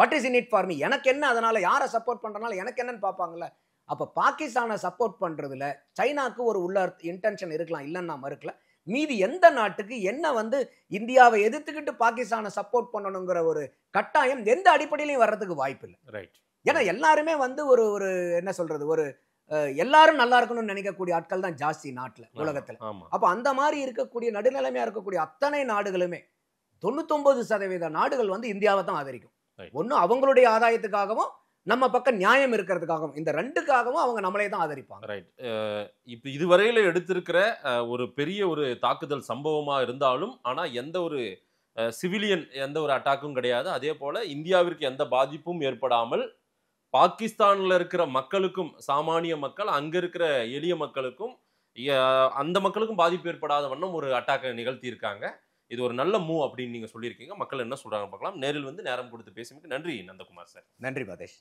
what is in it for me, எனக்கு என்ன, அதனால யாரை சப்போர்ட் பண்றதுனால எனக்கு என்னன்னு பார்ப்பாங்கல்ல. அப்ப பாகிஸ்தானை சப்போர்ட் பண்றதுல சைனாக்கு ஒரு உள்ள இன்டென்ஷன் இருக்கலாம், இல்லைன்னு நான் மறுக்கல. மீதி எந்த நாட்டுக்கு என்ன வந்து இந்தியாவை எதிர்த்துக்கிட்டு பாகிஸ்தானை சப்போர்ட் பண்ணணுங்கிற ஒரு கட்டாயம் எந்த அடிப்படையிலையும் வர்றதுக்கு வாய்ப்பு இல்லை. ரைட், ஏன்னா எல்லாருமே வந்து ஒரு ஒரு என்ன சொல்றது, ஒரு எல்லாரும் நல்லா இருக்கணும்னு நினைக்கக்கூடிய ஆட்கள் தான் ஜாஸ்தி நாட்டுல, உலகத்துல. அப்ப அந்த மாதிரி இருக்கக்கூடிய நடுநிலைமையா இருக்கக்கூடிய அத்தனை நாடுகளுமே 99% நாடுகள் வந்து இந்தியாவை தான் ஆதரிக்கும். ஒண்ணு அவங்களுடைய ஆதாயத்துக்காகவும் நம்ம பக்கம் நியாயம் இருக்கிறதுக்காகவும், இந்த ரெண்டுக்காகவும் அவங்க நம்மளே தான் ஆதரிப்பாங்க. ரைட், இப்போ இதுவரையில எடுத்திருக்கிற ஒரு பெரிய ஒரு தாக்குதல் சம்பவமா இருந்தாலும் ஆனா எந்த ஒரு சிவிலியன் எந்த ஒரு அட்டாக்கும் கிடையாது. அதே போல இந்தியாவிற்கு எந்த பாதிப்பும் ஏற்படாமல் பாகிஸ்தான்ல இருக்கிற மக்களுக்கும், சாமானிய மக்கள், அங்க இருக்கிற எளிய மக்களுக்கும், அந்த மக்களுக்கும் பாதிப்பு ஏற்படாத வண்ணம் ஒரு அட்டாக்கை நிகழ்த்தி இருக்காங்க. இது ஒரு நல்ல மூவ் அப்படின்னு நீங்க சொல்லியிருக்கீங்க. மக்கள் என்ன சொல்றாங்க பார்க்கலாம். நேரில் வந்து நேரம் கொடுத்து பேசியதுக்கு நன்றி நந்தகுமார் சார். நன்றி பாதேஷ்.